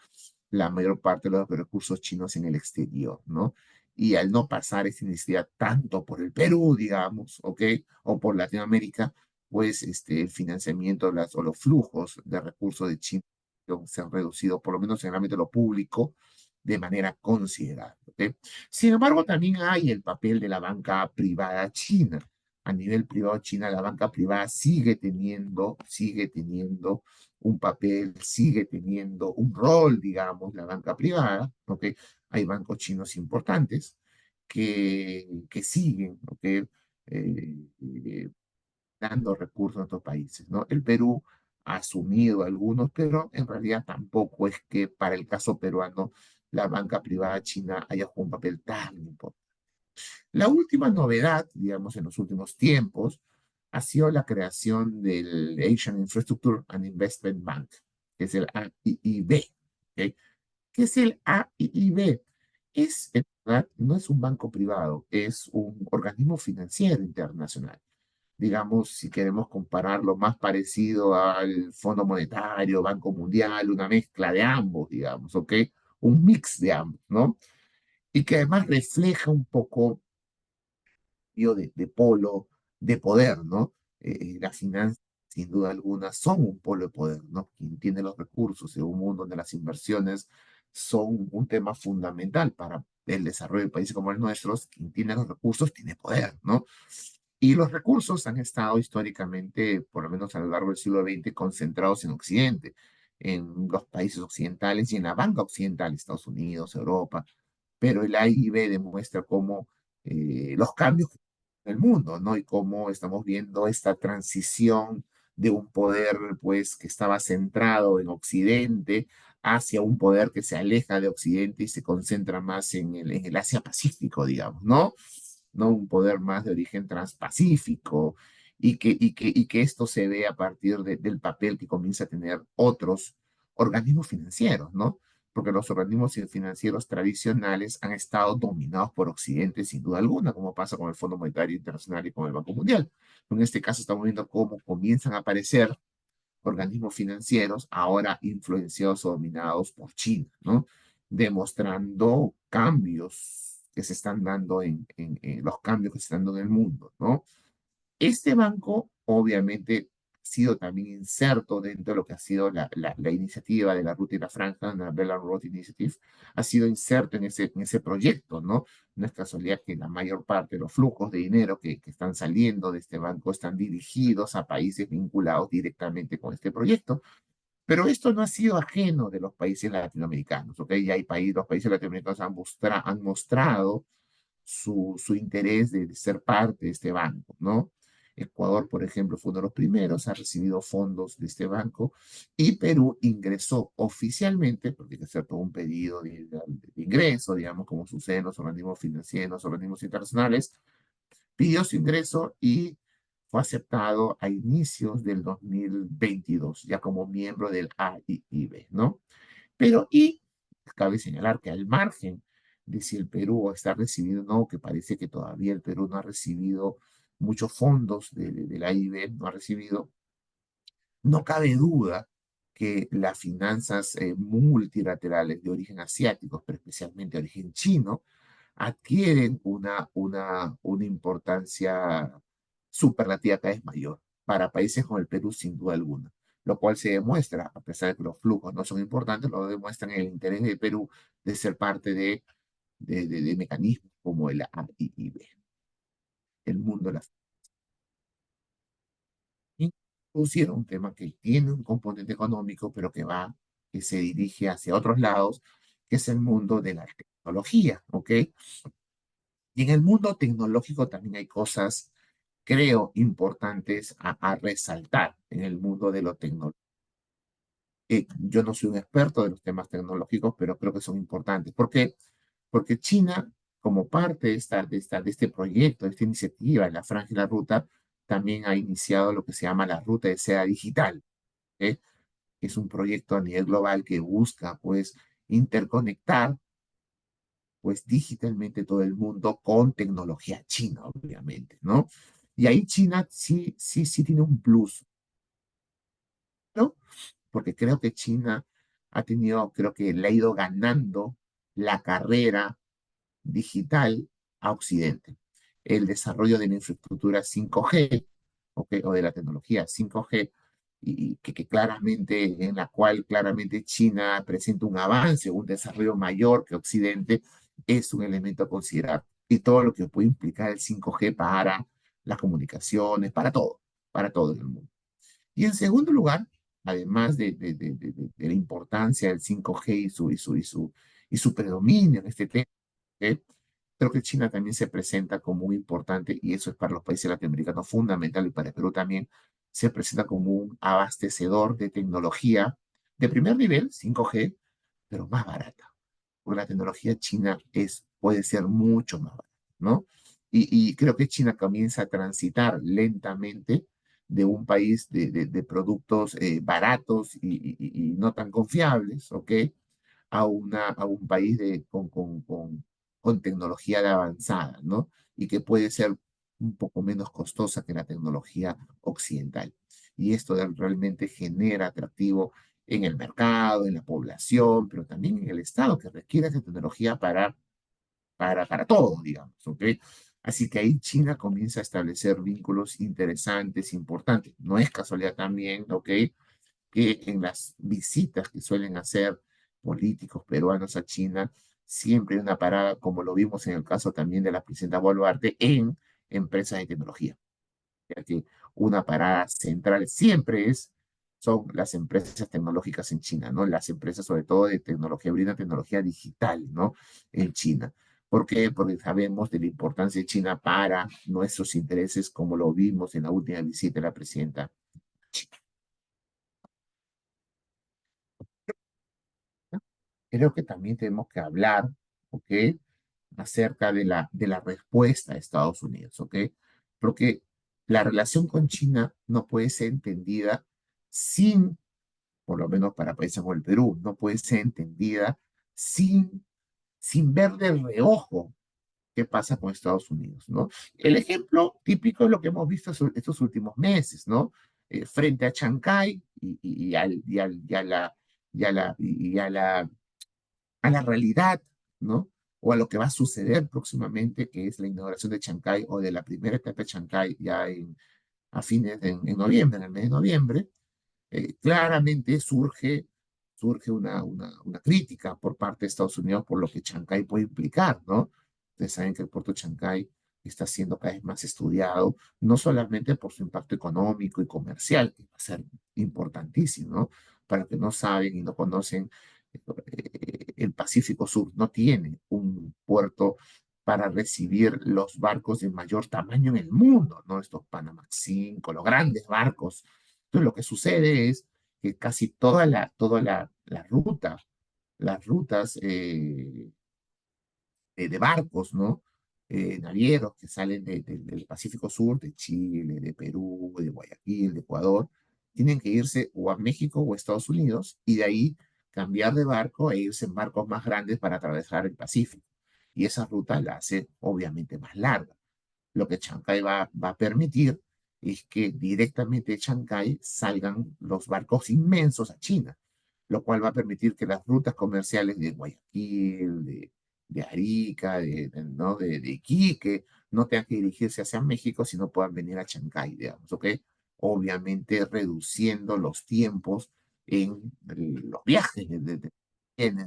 A: la mayor parte de los recursos chinos en el exterior, ¿no? Y al no pasar esa necesidad tanto por el Perú, digamos, ¿ok? O por Latinoamérica, pues el financiamiento o los flujos de recursos de China se han reducido, por lo menos en el ámbito de lo público, de manera considerable, ¿ok? Sin embargo, también hay el papel de la banca privada china. A nivel privado China, la banca privada sigue teniendo un papel, sigue teniendo un rol, digamos, la banca privada, ¿ok? Hay bancos chinos importantes que siguen, ¿ok? Eh, dando recursos a otros países, ¿no? El Perú ha asumido algunos, pero en realidad tampoco es que para el caso peruano la banca privada china haya jugado un papel tan importante. La última novedad, digamos, en los últimos tiempos, ha sido la creación del Asian Infrastructure and Investment Bank, que es el AIIB. ¿Ok? ¿Qué es el AIIB? En verdad, no es un banco privado, es un organismo financiero internacional. Digamos, si queremos compararlo más parecido al Fondo Monetario, Banco Mundial, una mezcla de ambos, digamos, ¿ok? Un mix de ambos, ¿no? Y que además refleja un poco de polo de poder, ¿no? Las finanzas, sin duda alguna, son un polo de poder, ¿no? Quien tiene los recursos en un mundo donde las inversiones son un tema fundamental para el desarrollo de países como el nuestro, quien tiene los recursos tiene poder, ¿no? Y los recursos han estado históricamente, por lo menos a lo largo del siglo XX, concentrados en Occidente, en los países occidentales y en la banca occidental, Estados Unidos, Europa, pero el AIB demuestra cómo los cambios en el mundo, ¿no? Y cómo estamos viendo esta transición de un poder, pues, que estaba centrado en Occidente hacia un poder que se aleja de Occidente y se concentra más en el Asia-Pacífico, digamos, ¿no? ¿No? Un poder más de origen transpacífico y que esto se ve a partir del papel que comienza a tener otros organismos financieros, ¿no? Porque los organismos financieros tradicionales han estado dominados por Occidente sin duda alguna, como pasa con el Fondo Monetario Internacional y con el Banco Mundial. En este caso estamos viendo cómo comienzan a aparecer organismos financieros ahora influenciados o dominados por China, ¿no? Demostrando cambios que se están dando en los cambios que se están dando en el mundo, ¿no? Este banco, obviamente, ha sido también inserto dentro de lo que ha sido la iniciativa de la Ruta y la Franja, la Belt and Road Initiative, ha sido inserto en ese proyecto, ¿no? No es casualidad que la mayor parte de los flujos de dinero que están saliendo de este banco están dirigidos a países vinculados directamente con este proyecto. Pero esto no ha sido ajeno de los países latinoamericanos, ¿ok? Ya los países latinoamericanos han mostrado su interés de ser parte de este banco, ¿no? Ecuador, por ejemplo, fue uno de los primeros, ha recibido fondos de este banco y Perú ingresó oficialmente, porque hay que hacer todo un pedido de ingreso, digamos, como sucede en los organismos financieros, los organismos internacionales, pidió su ingreso y fue aceptado a inicios del 2022, ya como miembro del AIIB, ¿no? Pero, y cabe señalar que al margen de si el Perú está recibiendo o no, que parece que todavía el Perú no ha recibido muchos fondos de la AIB, no ha recibido, no cabe duda que las finanzas multilaterales de origen asiático, pero especialmente de origen chino, adquieren una importancia superlativa cada vez mayor para países como el Perú, sin duda alguna. Lo cual se demuestra, a pesar de que los flujos no son importantes, lo demuestran el interés de Perú de ser parte de mecanismos como el AIIB, el mundo de las introducir un tema que tiene un componente económico, pero que se dirige hacia otros lados, que es el mundo de la tecnología, ¿ok? Y en el mundo tecnológico también hay cosas, creo, importantes a resaltar en el mundo de lo tecnológico. Yo no soy un experto de los temas tecnológicos, pero creo que son importantes. ¿Por qué? Porque China como parte de este proyecto, de esta iniciativa, la Franja y la Ruta, también ha iniciado lo que se llama la Ruta de Seda Digital, ¿ok? Que es un proyecto a nivel global que busca, pues, interconectar, pues, digitalmente todo el mundo con tecnología china, obviamente, ¿no? Y ahí China sí tiene un plus, ¿no? Porque creo que China ha tenido, creo que le ha ido ganando la carrera digital a Occidente. El desarrollo de la infraestructura 5G, ¿ok? O de la tecnología 5G, y que claramente, en la cual claramente China presenta un avance, un desarrollo mayor que Occidente, es un elemento a considerar. Y todo lo que puede implicar el 5G para las comunicaciones, para todo en el mundo. Y en segundo lugar, además de la importancia del 5G y su predominio en este tema, ¿eh? Creo que China también se presenta como muy importante, y eso es para los países latinoamericanos fundamental, y para el Perú también, se presenta como un abastecedor de tecnología de primer nivel, 5G, pero más barata, porque la tecnología china puede ser mucho más barata, ¿no? Y creo que China comienza a transitar lentamente de un país de productos baratos y no tan confiables, ¿ok? A un país con tecnología de avanzada, ¿no? Y que puede ser un poco menos costosa que la tecnología occidental. Y esto realmente genera atractivo en el mercado, en la población, pero también en el Estado, que requiere esa tecnología para todo, digamos, ¿ok? Así que ahí China comienza a establecer vínculos interesantes, importantes. No es casualidad también, ¿ok? Que en las visitas que suelen hacer políticos peruanos a China, siempre hay una parada, como lo vimos en el caso también de la presidenta Boluarte, en empresas de tecnología, ya que una parada central siempre son las empresas tecnológicas en China, ¿no? Las empresas sobre todo de tecnología, brindan tecnología digital, ¿no? En China. ¿Por qué? Porque sabemos de la importancia de China para nuestros intereses, como lo vimos en la última visita de la presidenta. Creo que también tenemos que hablar, ¿ok? Acerca de la respuesta de Estados Unidos, ¿ok? Porque la relación con China no puede ser entendida sin, por lo menos para países como el Perú, no puede ser entendida sin ver de reojo qué pasa con Estados Unidos, ¿no? El ejemplo típico es lo que hemos visto estos últimos meses, ¿no? Frente a Chancay y a la realidad, ¿no? O a lo que va a suceder próximamente, que es la inauguración de Chancay o de la primera etapa de Chancay ya a fines en noviembre, en el mes de noviembre. Claramente surge una crítica por parte de Estados Unidos por lo que Chancay puede implicar, ¿no? Ustedes saben que el puerto de Chancay está siendo cada vez más estudiado, no solamente por su impacto económico y comercial, que va a ser importantísimo, ¿no? Para los que no saben y no conocen, el Pacífico Sur no tiene un puerto para recibir los barcos de mayor tamaño en el mundo, ¿no? Estos Panamax 5, los grandes barcos. Entonces, lo que sucede es que casi toda la ruta, las rutas de barcos, ¿no? Navieros que salen del Pacífico Sur, de Chile, de Perú, de Guayaquil, de Ecuador, tienen que irse o a México o a Estados Unidos, y de ahí cambiar de barco e irse en barcos más grandes para atravesar el Pacífico. Y esa ruta la hace obviamente más larga. Lo que Chancay va a permitir es que directamente de Chancay salgan los barcos inmensos a China, lo cual va a permitir que las rutas comerciales de Guayaquil, de Arica, ¿no? de Iquique, no tengan que dirigirse hacia México, sino puedan venir a Chancay, digamos, ¿ok? Obviamente reduciendo los tiempos en los viajes de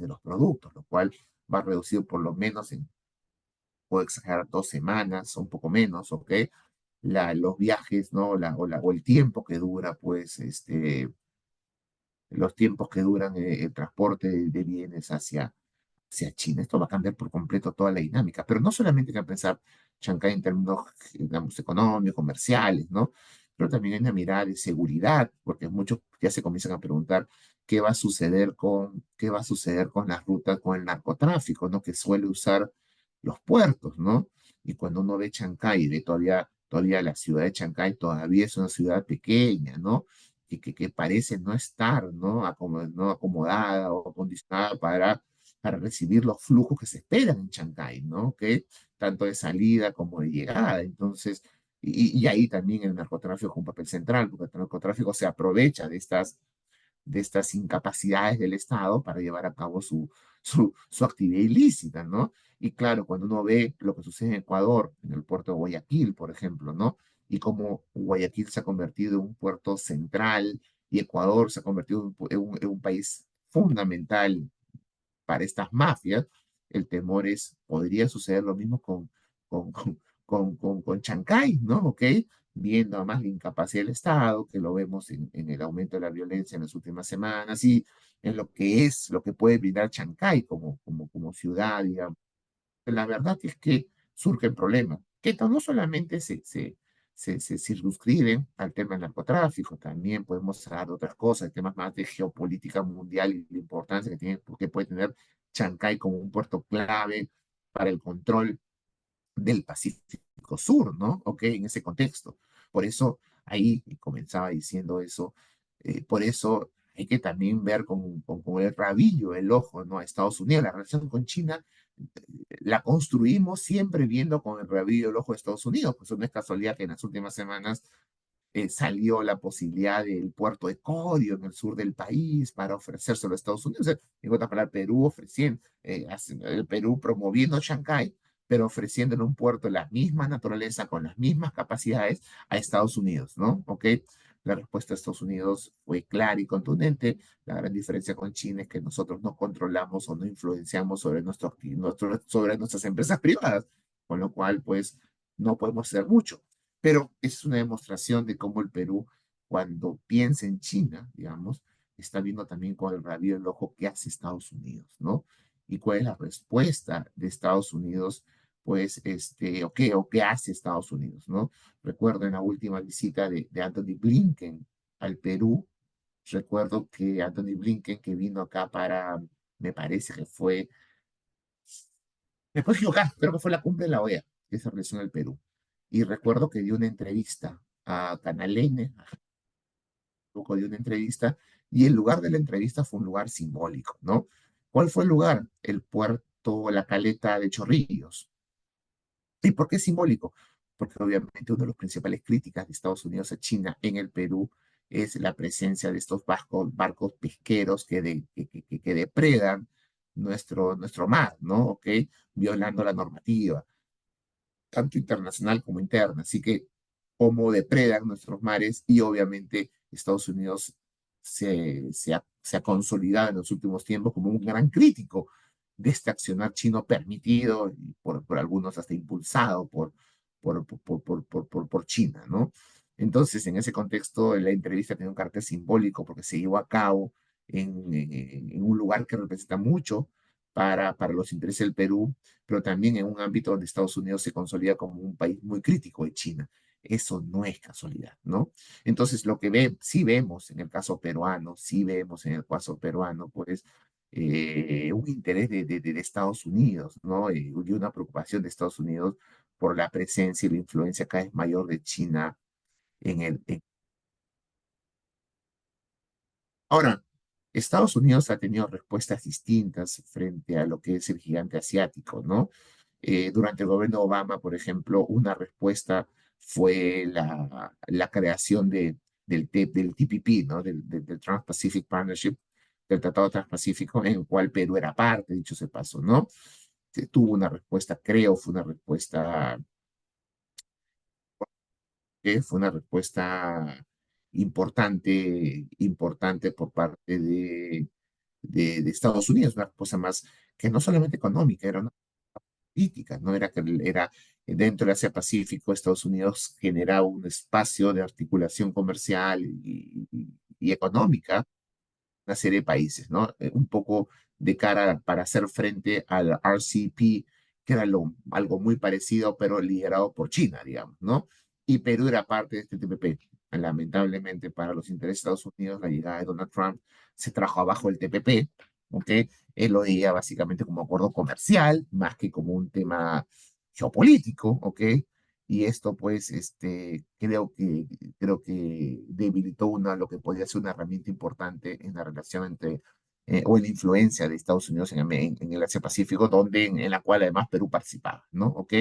A: los productos, lo cual va a reducir por lo menos puedo exagerar, 2 semanas, o un poco menos, ¿ok? Los viajes, ¿no? O el tiempo que dura, pues, los tiempos que duran el transporte de bienes hacia China. Esto va a cambiar por completo toda la dinámica, pero no solamente hay que pensar Shanghái en términos, digamos, económicos, comerciales, ¿no? Pero también hay una mirada de seguridad, porque muchos ya se comienzan a preguntar qué va a suceder con las rutas, con el narcotráfico, ¿no? Que suele usar los puertos, ¿no? Y cuando uno ve Chancay, ve todavía la ciudad de Chancay todavía es una ciudad pequeña, ¿no? Que parece no estar, ¿no? No acomodada o acondicionada para recibir los flujos que se esperan en Chancay, ¿no? ¿Ok? Tanto de salida como de llegada. Entonces, y ahí también el narcotráfico juega un papel central, porque el narcotráfico se aprovecha de estas incapacidades del Estado para llevar a cabo su actividad ilícita, ¿no? Y claro, cuando uno ve lo que sucede en Ecuador, en el puerto de Guayaquil, por ejemplo, ¿no? Y cómo Guayaquil se ha convertido en un puerto central y Ecuador se ha convertido en un país fundamental para estas mafias, el temor es, podría suceder lo mismo con, con, con Chancay, ¿no? ¿Ok? Viendo además la incapacidad del Estado, que lo vemos en el aumento de la violencia en las últimas semanas y en lo que puede brindar Chancay como ciudad, digamos. La verdad es que surgen problemas, que no solamente se circunscriben al tema del narcotráfico, también podemos hablar de otras cosas, temas más de geopolítica mundial y la importancia que puede tener Chancay como un puerto clave para el control del Pacífico Sur, ¿no? Ok, en ese contexto. Por eso, ahí comenzaba diciendo eso, por eso hay que también ver con el rabillo, el ojo, ¿no? A Estados Unidos, la relación con China la construimos siempre viendo con el rabillo el ojo de Estados Unidos, pues no es casualidad que en las últimas semanas salió la posibilidad del puerto de Codio en el sur del país para ofrecérselo a Estados Unidos. O sea, en otras palabras, Perú ofreciendo, el Perú promoviendo Shanghái, pero ofreciéndole un puerto de la misma naturaleza, con las mismas capacidades a Estados Unidos, ¿no? ¿Ok? La respuesta de Estados Unidos fue clara y contundente. La gran diferencia con China es que nosotros no controlamos o no influenciamos sobre nuestras empresas privadas, con lo cual, pues, no podemos hacer mucho. Pero es una demostración de cómo el Perú, cuando piensa en China, digamos, está viendo también con el rabillo del ojo qué hace Estados Unidos, ¿no? Y cuál es la respuesta de Estados Unidos, pues, o qué hace Estados Unidos, ¿no? Recuerdo en la última visita de Anthony Blinken al Perú, recuerdo que Anthony Blinken, que vino acá me parece que me puedo equivocar, creo que fue la cumbre de la OEA, que se realizó en el Perú. Y recuerdo que dio una entrevista a Canal N, dio una entrevista, y el lugar de la entrevista fue un lugar simbólico, ¿no? ¿Cuál fue el lugar? El puerto, la caleta de Chorrillos. ¿Y por qué simbólico? Porque obviamente una de las principales críticas de Estados Unidos a China en el Perú es la presencia de estos barcos pesqueros que depredan nuestro mar, ¿no? ¿Ok? Violando la normativa tanto internacional como interna. Así que, cómo depredan nuestros mares y obviamente Estados Unidos se ha consolidado en los últimos tiempos como un gran crítico de este accionar chino permitido y por algunos hasta impulsado por China, ¿no? Entonces, en ese contexto, la entrevista tiene un carácter simbólico porque se llevó a cabo en un lugar que representa mucho para los intereses del Perú, pero también en un ámbito donde Estados Unidos se consolida como un país muy crítico de China. Eso no es casualidad, ¿no? Entonces, sí vemos en el caso peruano, sí vemos en el caso peruano, pues, un interés de Estados Unidos, ¿no? Y una preocupación de Estados Unidos por la presencia y la influencia cada vez mayor de China en el. Ahora, Estados Unidos ha tenido respuestas distintas frente a lo que es el gigante asiático, ¿no? Durante el gobierno de Obama, por ejemplo, una respuesta fue la creación del TPP, ¿no? Del Trans-Pacific Partnership, del Tratado Transpacífico, en el cual Perú era parte, dicho se pasó, ¿no? Tuvo una respuesta, creo, fue una respuesta importante por parte de Estados Unidos, una respuesta más que no solamente económica, era una política, no era que era dentro del Asia Pacífico, Estados Unidos generaba un espacio de articulación comercial y económica, una serie de países, ¿no? Un poco de cara para hacer frente al RCP, que era algo muy parecido, pero liderado por China, digamos, ¿no? Y Perú era parte de este TPP. Lamentablemente para los intereses de Estados Unidos, la llegada de Donald Trump se trajo abajo el TPP, ¿ok? Él lo veía básicamente como acuerdo comercial, más que como un tema geopolítico, ¿ok? Y esto, pues, creo que debilitó lo que podía ser una herramienta importante en la relación entre, o en la influencia de Estados Unidos en el Asia-Pacífico, en la cual además Perú participaba, ¿no? ¿Ok?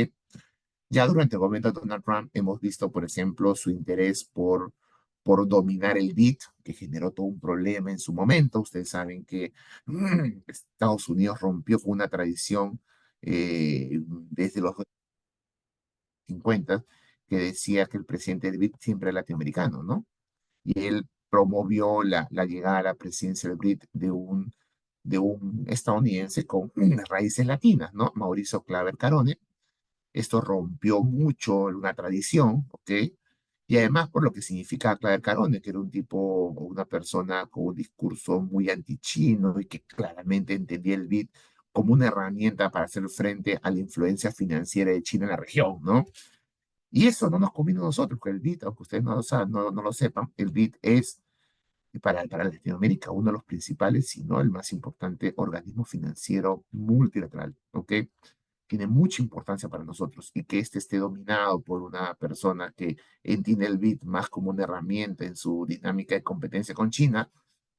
A: Ya durante el gobierno de Donald Trump hemos visto, por ejemplo, su interés por dominar el BID, que generó todo un problema en su momento. Ustedes saben que Estados Unidos rompió con una tradición desde los 50 que decía que el presidente del BID siempre era latinoamericano, ¿no? Y él promovió la llegada a la presidencia del BID de un estadounidense con raíces latinas, ¿no? Mauricio Claver Carone. Esto rompió mucho una tradición, ¿ok? Y además por lo que significa Claver Carone, que era un tipo, o una persona con un discurso muy antichino y que claramente entendía el BID como una herramienta para hacer frente a la influencia financiera de China en la región, ¿no? Y eso no nos convino a nosotros, porque el BID, aunque ustedes no lo sepan, el BID es para Latinoamérica uno de los principales, si no el más importante organismo financiero multilateral, ¿ok? Tiene mucha importancia para nosotros y que este esté dominado por una persona que entiende el BID más como una herramienta en su dinámica de competencia con China,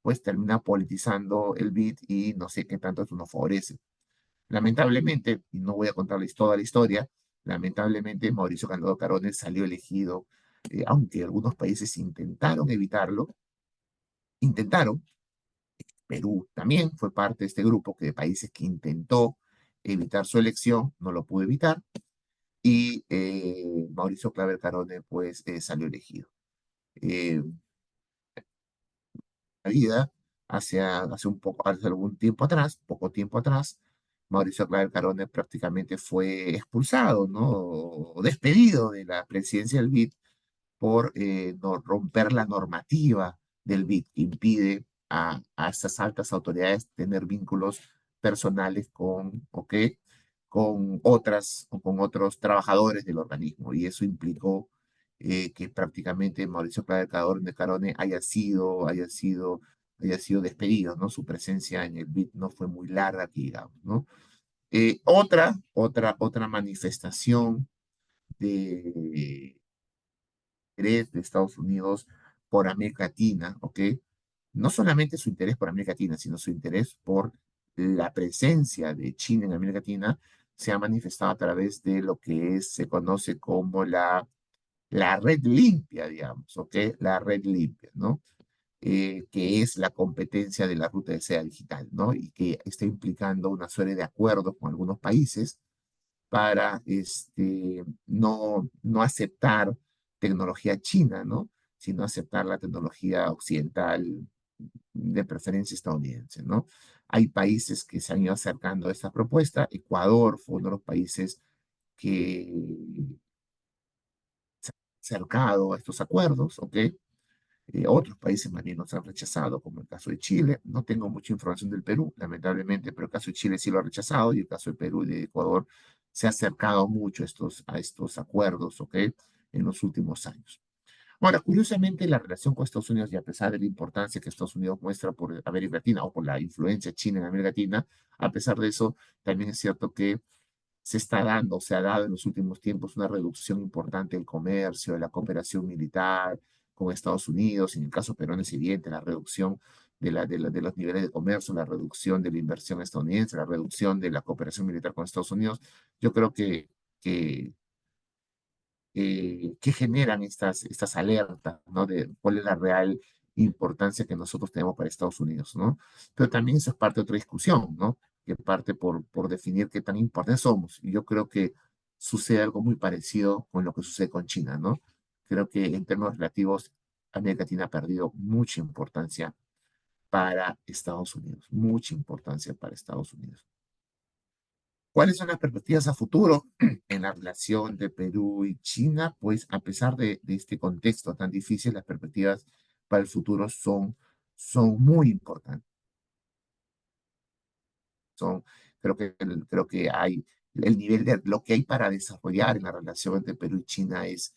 A: pues termina politizando el BID y no sé qué tanto eso nos favorece. Lamentablemente, y no voy a contarles toda la historia, lamentablemente Mauricio Candado Carones salió elegido, aunque algunos países intentaron evitarlo, intentaron. Perú también fue parte de este grupo de países que intentó evitar su elección, no lo pudo evitar, y Mauricio Claver Carone pues salió elegido. Eh, la vida, hace algún tiempo atrás, poco tiempo atrás, Mauricio Claver Carone prácticamente fue expulsado, ¿no? O despedido de la presidencia del BID por no romper la normativa del BID que impide a estas altas autoridades tener vínculos personales ¿ok? Con otros trabajadores del organismo. Y eso implicó que prácticamente Mauricio Claver de Carone haya sido despedido, ¿no? Su presencia en el BID no fue muy larga, que digamos, ¿no? Otra manifestación de interés de Estados Unidos por América Latina, ¿ok? No solamente su interés por América Latina, sino su interés por la presencia de China en América Latina se ha manifestado a través de lo que se conoce como la red limpia, digamos, ¿ok? La red limpia, ¿no? Que es la competencia de la ruta de seda digital, ¿no? Y que está implicando una serie de acuerdos con algunos países para no aceptar tecnología china, ¿no? Sino aceptar la tecnología occidental, de preferencia estadounidense, ¿no? Hay países que se han ido acercando a esta propuesta. Ecuador fue uno de los países que se ha acercado a estos acuerdos, ¿ok? Otros países más bien nos han rechazado, como el caso de Chile. No tengo mucha información del Perú, lamentablemente, pero el caso de Chile sí lo ha rechazado y el caso de Perú y de Ecuador se ha acercado mucho a estos acuerdos, ¿ok? En los últimos años. Ahora, curiosamente, la relación con Estados Unidos, y a pesar de la importancia que Estados Unidos muestra por América Latina o por la influencia china en América Latina, a pesar de eso, también es cierto que se ha dado en los últimos tiempos una reducción importante del comercio, de la cooperación militar con Estados Unidos. En el caso peruano es evidente la reducción de los niveles de comercio, la reducción de la inversión estadounidense, la reducción de la cooperación militar con Estados Unidos. Yo creo que, que generan estas alertas, ¿no? De cuál es la real importancia que nosotros tenemos para Estados Unidos, ¿no? Pero también eso es parte de otra discusión, ¿no? Que parte por definir qué tan importantes somos. Y yo creo que sucede algo muy parecido con lo que sucede con China, ¿no? Creo que en términos relativos, América Latina ha perdido mucha importancia para Estados Unidos, mucha importancia para Estados Unidos. ¿Cuáles son las perspectivas a futuro en la relación de Perú y China? Pues a pesar de este contexto tan difícil, las perspectivas para el futuro son muy importantes. Son, creo que hay el nivel de lo que hay para desarrollar en la relación entre Perú y China es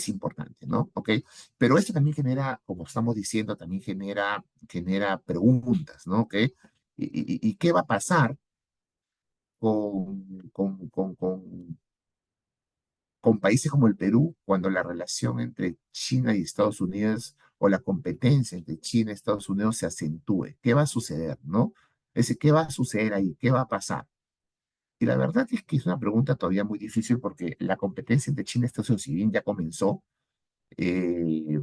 A: importante, ¿no? ¿Ok? Pero esto también genera, como estamos diciendo, también genera preguntas, ¿no? ¿Ok? y qué va a pasar con, con, con, con, con países como el Perú cuando la relación entre China y Estados Unidos o la competencia entre China y Estados Unidos se acentúe. ¿Qué va a suceder, no? Es decir, ¿qué va a suceder ahí? ¿Qué va a pasar? Y la verdad es que es una pregunta todavía muy difícil porque la competencia entre China y Estados Unidos, si bien ya comenzó, eh,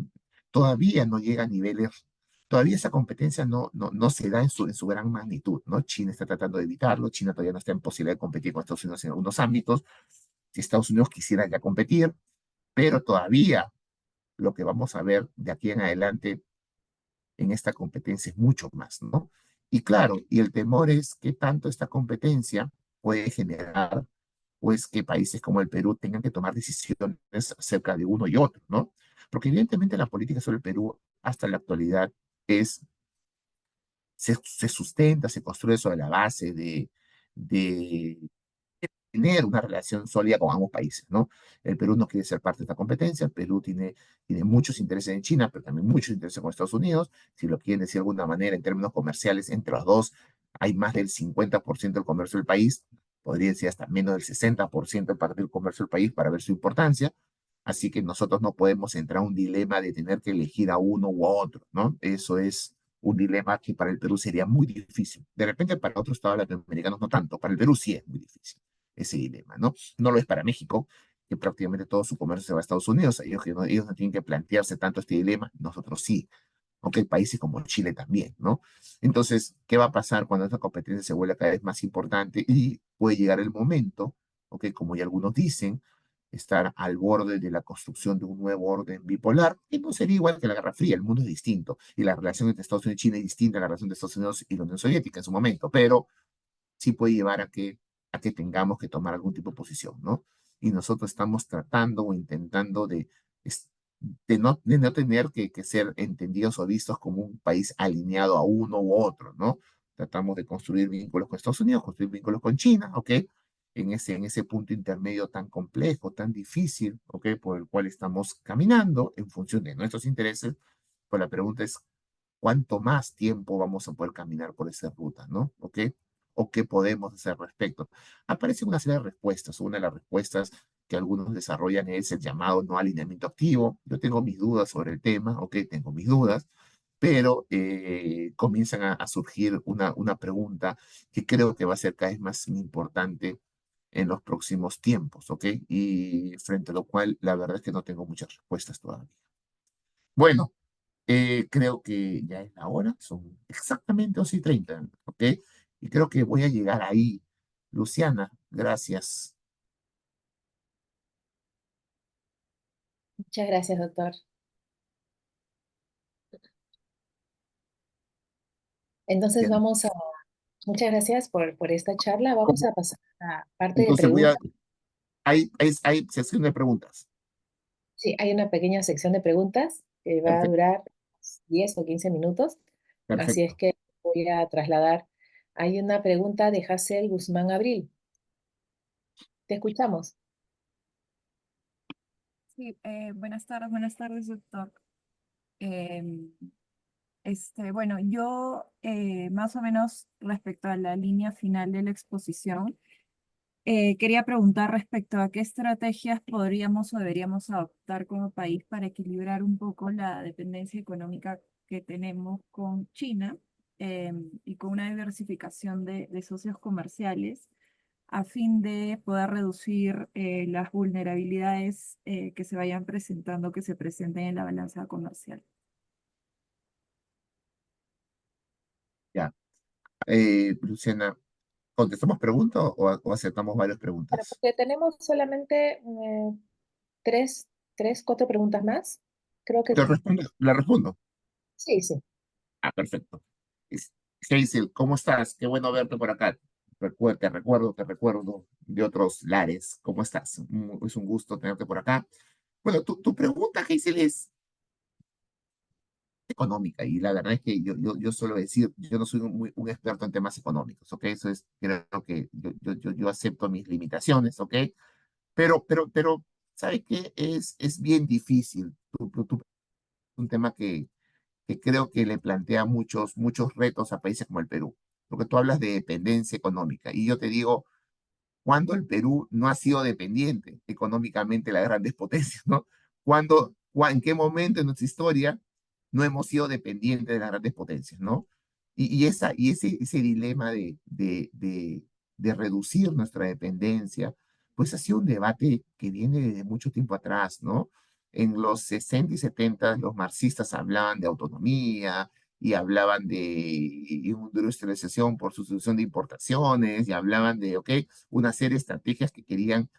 A: todavía no llega a niveles, todavía esa competencia no se da en su gran magnitud, ¿no? China está tratando de evitarlo, China todavía no está en posibilidad de competir con Estados Unidos en algunos ámbitos, si Estados Unidos quisiera ya competir, pero todavía lo que vamos a ver de aquí en adelante en esta competencia es mucho más, ¿no? Y claro, y el temor es que tanto esta competencia puede generar, pues, que países como el Perú tengan que tomar decisiones acerca de uno y otro, ¿no? Porque evidentemente la política sobre el Perú hasta la actualidad es, se sustenta, se construye sobre la base de tener una relación sólida con ambos países, ¿no? El Perú no quiere ser parte de esta competencia, el Perú tiene muchos intereses en China, pero también muchos intereses con Estados Unidos, si lo quieren decir de alguna manera en términos comerciales, entre los dos hay más del 50% del comercio del país, podría decir hasta menos del 60% del parte del comercio del país para ver su importancia, así que nosotros no podemos entrar a un dilema de tener que elegir a uno u otro, ¿no? Eso es un dilema que para el Perú sería muy difícil. De repente para otros estados latinoamericanos no tanto, para el Perú sí es muy difícil ese dilema, ¿no? No lo es para México, que prácticamente todo su comercio se va a Estados Unidos, ellos no tienen que plantearse tanto este dilema, nosotros sí, aunque hay países como Chile también, ¿no? Entonces, ¿qué va a pasar cuando esta competencia se vuelva cada vez más importante y puede llegar el momento, ¿ok? Como ya algunos dicen, estar al borde de la construcción de un nuevo orden bipolar, que no sería igual que la Guerra Fría, el mundo es distinto, y la relación entre Estados Unidos y China es distinta a la relación de Estados Unidos y la Unión Soviética en su momento, pero sí puede llevar a que tengamos que tomar algún tipo de posición, ¿no? Y nosotros estamos tratando o intentando de no tener que ser entendidos o vistos como un país alineado a uno u otro, ¿no? Tratamos de construir vínculos con Estados Unidos, construir vínculos con China, ¿ok? En ese punto intermedio tan complejo, tan difícil, ¿ok? Por el cual estamos caminando en función de nuestros intereses, pues la pregunta es, ¿cuánto más tiempo vamos a poder caminar por esa ruta, ¿no? ¿Ok? ¿O qué podemos hacer al respecto? Aparecen una serie de respuestas. Una de las respuestas que algunos desarrollan es el llamado no alineamiento activo. Yo tengo mis dudas sobre el tema, ¿ok? Tengo mis dudas, pero comienzan a surgir una pregunta que creo que va a ser cada vez más importante en los próximos tiempos, ¿ok? Y frente a lo cual la verdad es que no tengo muchas respuestas todavía. Bueno, creo que ya es la hora, son exactamente 11:30, ¿ok? Y creo que voy a llegar ahí. Luciana, gracias.
B: Muchas gracias, doctor. Entonces
A: Luciana.
B: muchas gracias por esta charla. Vamos
A: ¿Cómo?
B: a pasar a la parte de
A: Entonces
B: preguntas.
A: hay sesión de preguntas.
B: Sí, hay una pequeña sección de preguntas que va a
A: Perfecto,
B: durar 10 o 15 minutos. Así es
A: perfecto.
B: que voy a trasladar. Hay una pregunta de Hazel Guzmán Abril. Te escuchamos.
C: Sí, buenas tardes, doctor. Em, bueno, yo más o menos respecto a la línea final de la exposición, quería preguntar respecto a qué estrategias podríamos o deberíamos adoptar como país para equilibrar un poco la dependencia económica que tenemos con China y con una diversificación de socios comerciales a fin de poder reducir las vulnerabilidades que se vayan presentando, que se presenten en la balanza comercial.
A: Ya. Luciana, ¿contestamos preguntas o aceptamos varias
B: Bueno,
A: preguntas?
B: porque tenemos solamente tres, cuatro preguntas más. Creo que
A: Le respondo.
B: sí, sí.
A: Ah, perfecto. Es- Hazel, ¿cómo estás? Qué bueno verte por acá. Te recuerdo de otros lares. ¿Cómo estás? Es un gusto tenerte por acá. Bueno, tu pregunta, Hazel, es económica y la verdad es que yo suelo decir, yo no soy un experto en temas económicos, ¿ok? Eso es, creo que yo acepto mis limitaciones, ¿ok? Pero ¿sabes qué? Es bien difícil. Un tema que creo que le plantea muchos retos a países como el Perú. porque tú hablas de dependencia económica, y yo te digo, ¿cuándo el Perú no ha sido dependiente económicamente de las grandes potencias, ¿no? ¿En qué momento en nuestra historia no hemos sido dependientes de las grandes potencias, ¿no? Ese dilema de reducir nuestra dependencia, pues ha sido un debate que viene desde mucho tiempo atrás, ¿no? En los 60 y 70 los marxistas hablaban de autonomía y hablaban de industrialización por sustitución de importaciones y hablaban de, ok, una serie de estrategias que querían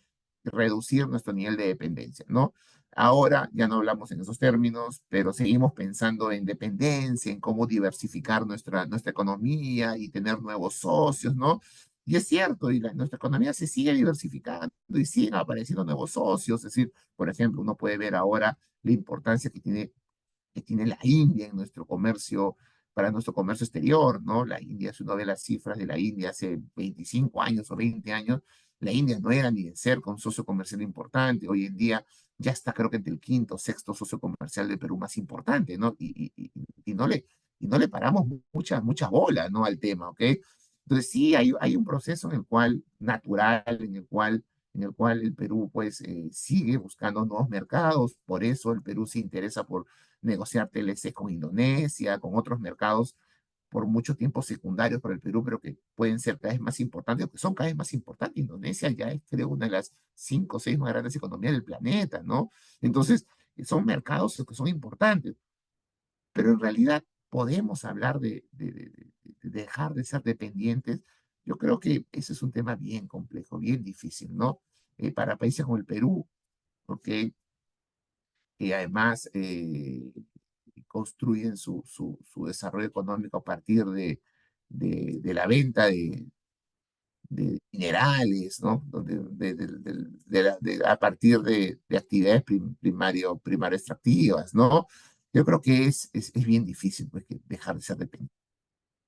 A: reducir nuestro nivel de dependencia, ¿no? Ahora ya no hablamos en esos términos, pero seguimos pensando en dependencia, en cómo diversificar nuestra economía y tener nuevos socios, ¿no? Y es cierto, nuestra economía se sigue diversificando y siguen apareciendo nuevos socios. Es decir, por ejemplo, uno puede ver ahora la importancia que tiene la India en nuestro comercio, para nuestro comercio exterior, ¿no? La India, si uno ve las cifras de la India hace 25 años o 20 años, la India no era ni de cerca un socio comercial importante. Hoy en día ya está, creo que entre el quinto o sexto socio comercial de Perú más importante, ¿no? Y no le paramos muchas bolas, ¿no? Al tema, ¿ok? Entonces sí, hay un proceso en el cual, natural, en el cual el Perú, pues, sigue buscando nuevos mercados. Por eso el Perú se interesa por negociar TLC con Indonesia, con otros mercados por mucho tiempo secundarios para el Perú, pero que pueden ser cada vez más importantes, o que son cada vez más importantes. Indonesia ya es, creo, una de las 5 o 6 más grandes economías del planeta, ¿no? Entonces, son mercados que son importantes, pero en realidad podemos hablar de dejar de ser dependientes. Yo creo que ese es un tema bien complejo, bien difícil, ¿no? Para países como el Perú, porque además construyen su desarrollo económico a partir de la venta de minerales, ¿no? A partir de actividades primario extractivas, ¿no? Yo creo que es bien difícil, pues, dejar de ser dependiente.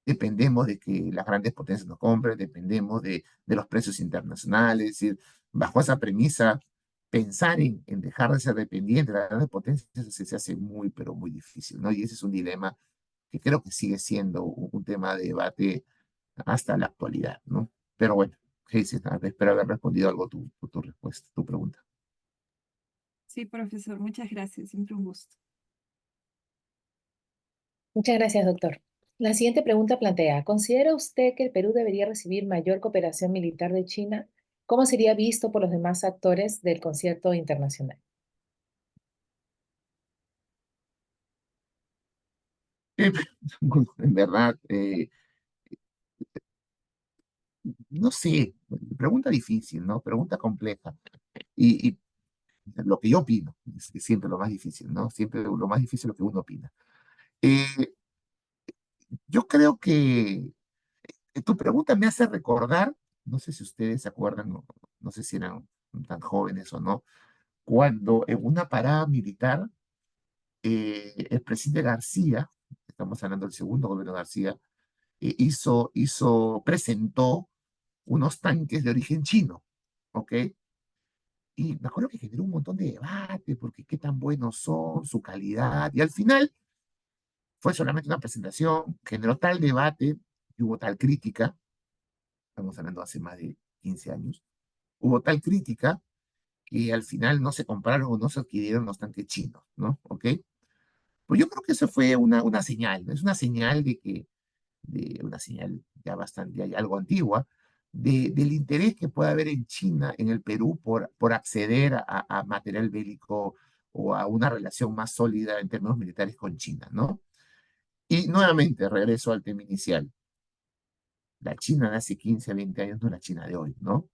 A: Dependemos de que las grandes potencias nos compren, dependemos de los precios internacionales. Es decir, bajo esa premisa, pensar en dejar de ser dependiente de las grandes potencias se hace muy, pero muy difícil, ¿no? Y ese es un dilema que creo que sigue siendo un tema de debate hasta la actualidad, ¿no? Pero bueno, Hazel, espero haber respondido algo tu respuesta, tu pregunta.
C: Sí, profesor, muchas gracias, siempre un gusto.
B: Muchas gracias, doctor. La siguiente pregunta plantea, ¿considera usted que el Perú debería recibir mayor cooperación militar de China? ¿Cómo sería visto por los demás actores del concierto internacional?
A: Eh, en verdad, no sé, pregunta difícil, ¿no? Pregunta compleja. Y lo que yo opino es siempre lo más difícil, ¿no? Siempre lo más difícil es lo que uno opina. Eh, yo creo que tu pregunta me hace recordar, no sé si ustedes se acuerdan, no sé si eran tan jóvenes o no, cuando en una parada militar, el presidente García, estamos hablando del segundo gobierno de García, presentó unos tanques de origen chino, ¿ok? Y me acuerdo que generó un montón de debate, porque qué tan buenos son, su calidad, y al final fue solamente una presentación, generó tal debate, y hubo tal crítica, estamos hablando hace más de 15 años, hubo tal crítica que al final no se compraron o no se adquirieron los tanques chinos, ¿no? ¿Ok? Pues yo creo que eso fue una señal, ¿no? Es una señal una señal ya bastante, ya algo antigua, del interés que puede haber en China, en el Perú, por acceder a material bélico o a una relación más sólida en términos militares con China, ¿no? Y nuevamente, regreso al tema inicial. La China de hace 15 20 años no es la China de hoy, ¿no?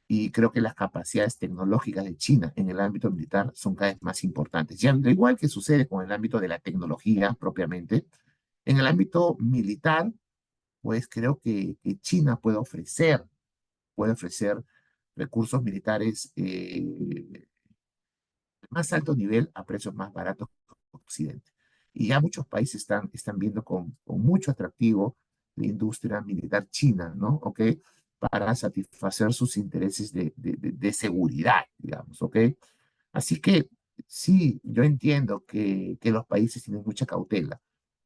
A: Y creo que las capacidades tecnológicas de China en el ámbito militar son cada vez más importantes. Ya, al igual que sucede con el ámbito de la tecnología propiamente, en el ámbito militar, pues creo que China puede ofrecer recursos militares de más alto nivel a precios más baratos que Occidente. Y ya muchos países están viendo con mucho atractivo la industria militar china, ¿no? ¿Ok? Para satisfacer sus intereses de seguridad, digamos, ¿ok? Así que sí, yo entiendo que los países tienen mucha cautela,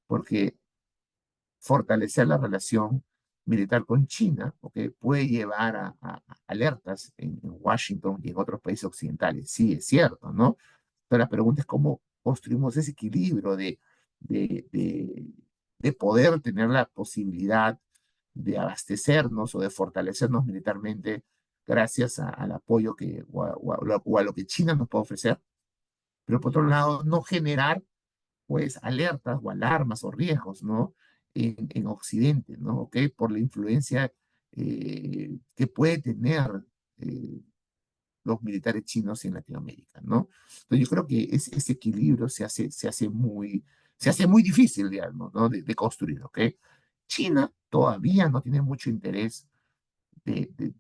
A: porque fortalecer la relación militar con China, ¿ok? Puede llevar a alertas en Washington y en otros países occidentales. Sí, es cierto, ¿no? Pero la pregunta es cómo construimos ese equilibrio de, de, de poder tener la posibilidad de abastecernos o de fortalecernos militarmente gracias al apoyo o a lo que China nos puede ofrecer, pero por otro lado, no generar pues alertas o alarmas o riesgos, ¿no? En Occidente, ¿no? ¿Ok? Por la influencia que puede tener eh, los militares chinos en Latinoamérica, ¿no? Entonces yo creo que ese equilibrio se hace muy difícil, digamos, ¿no? De construir, ¿ok? China todavía no tiene mucho interés de, de,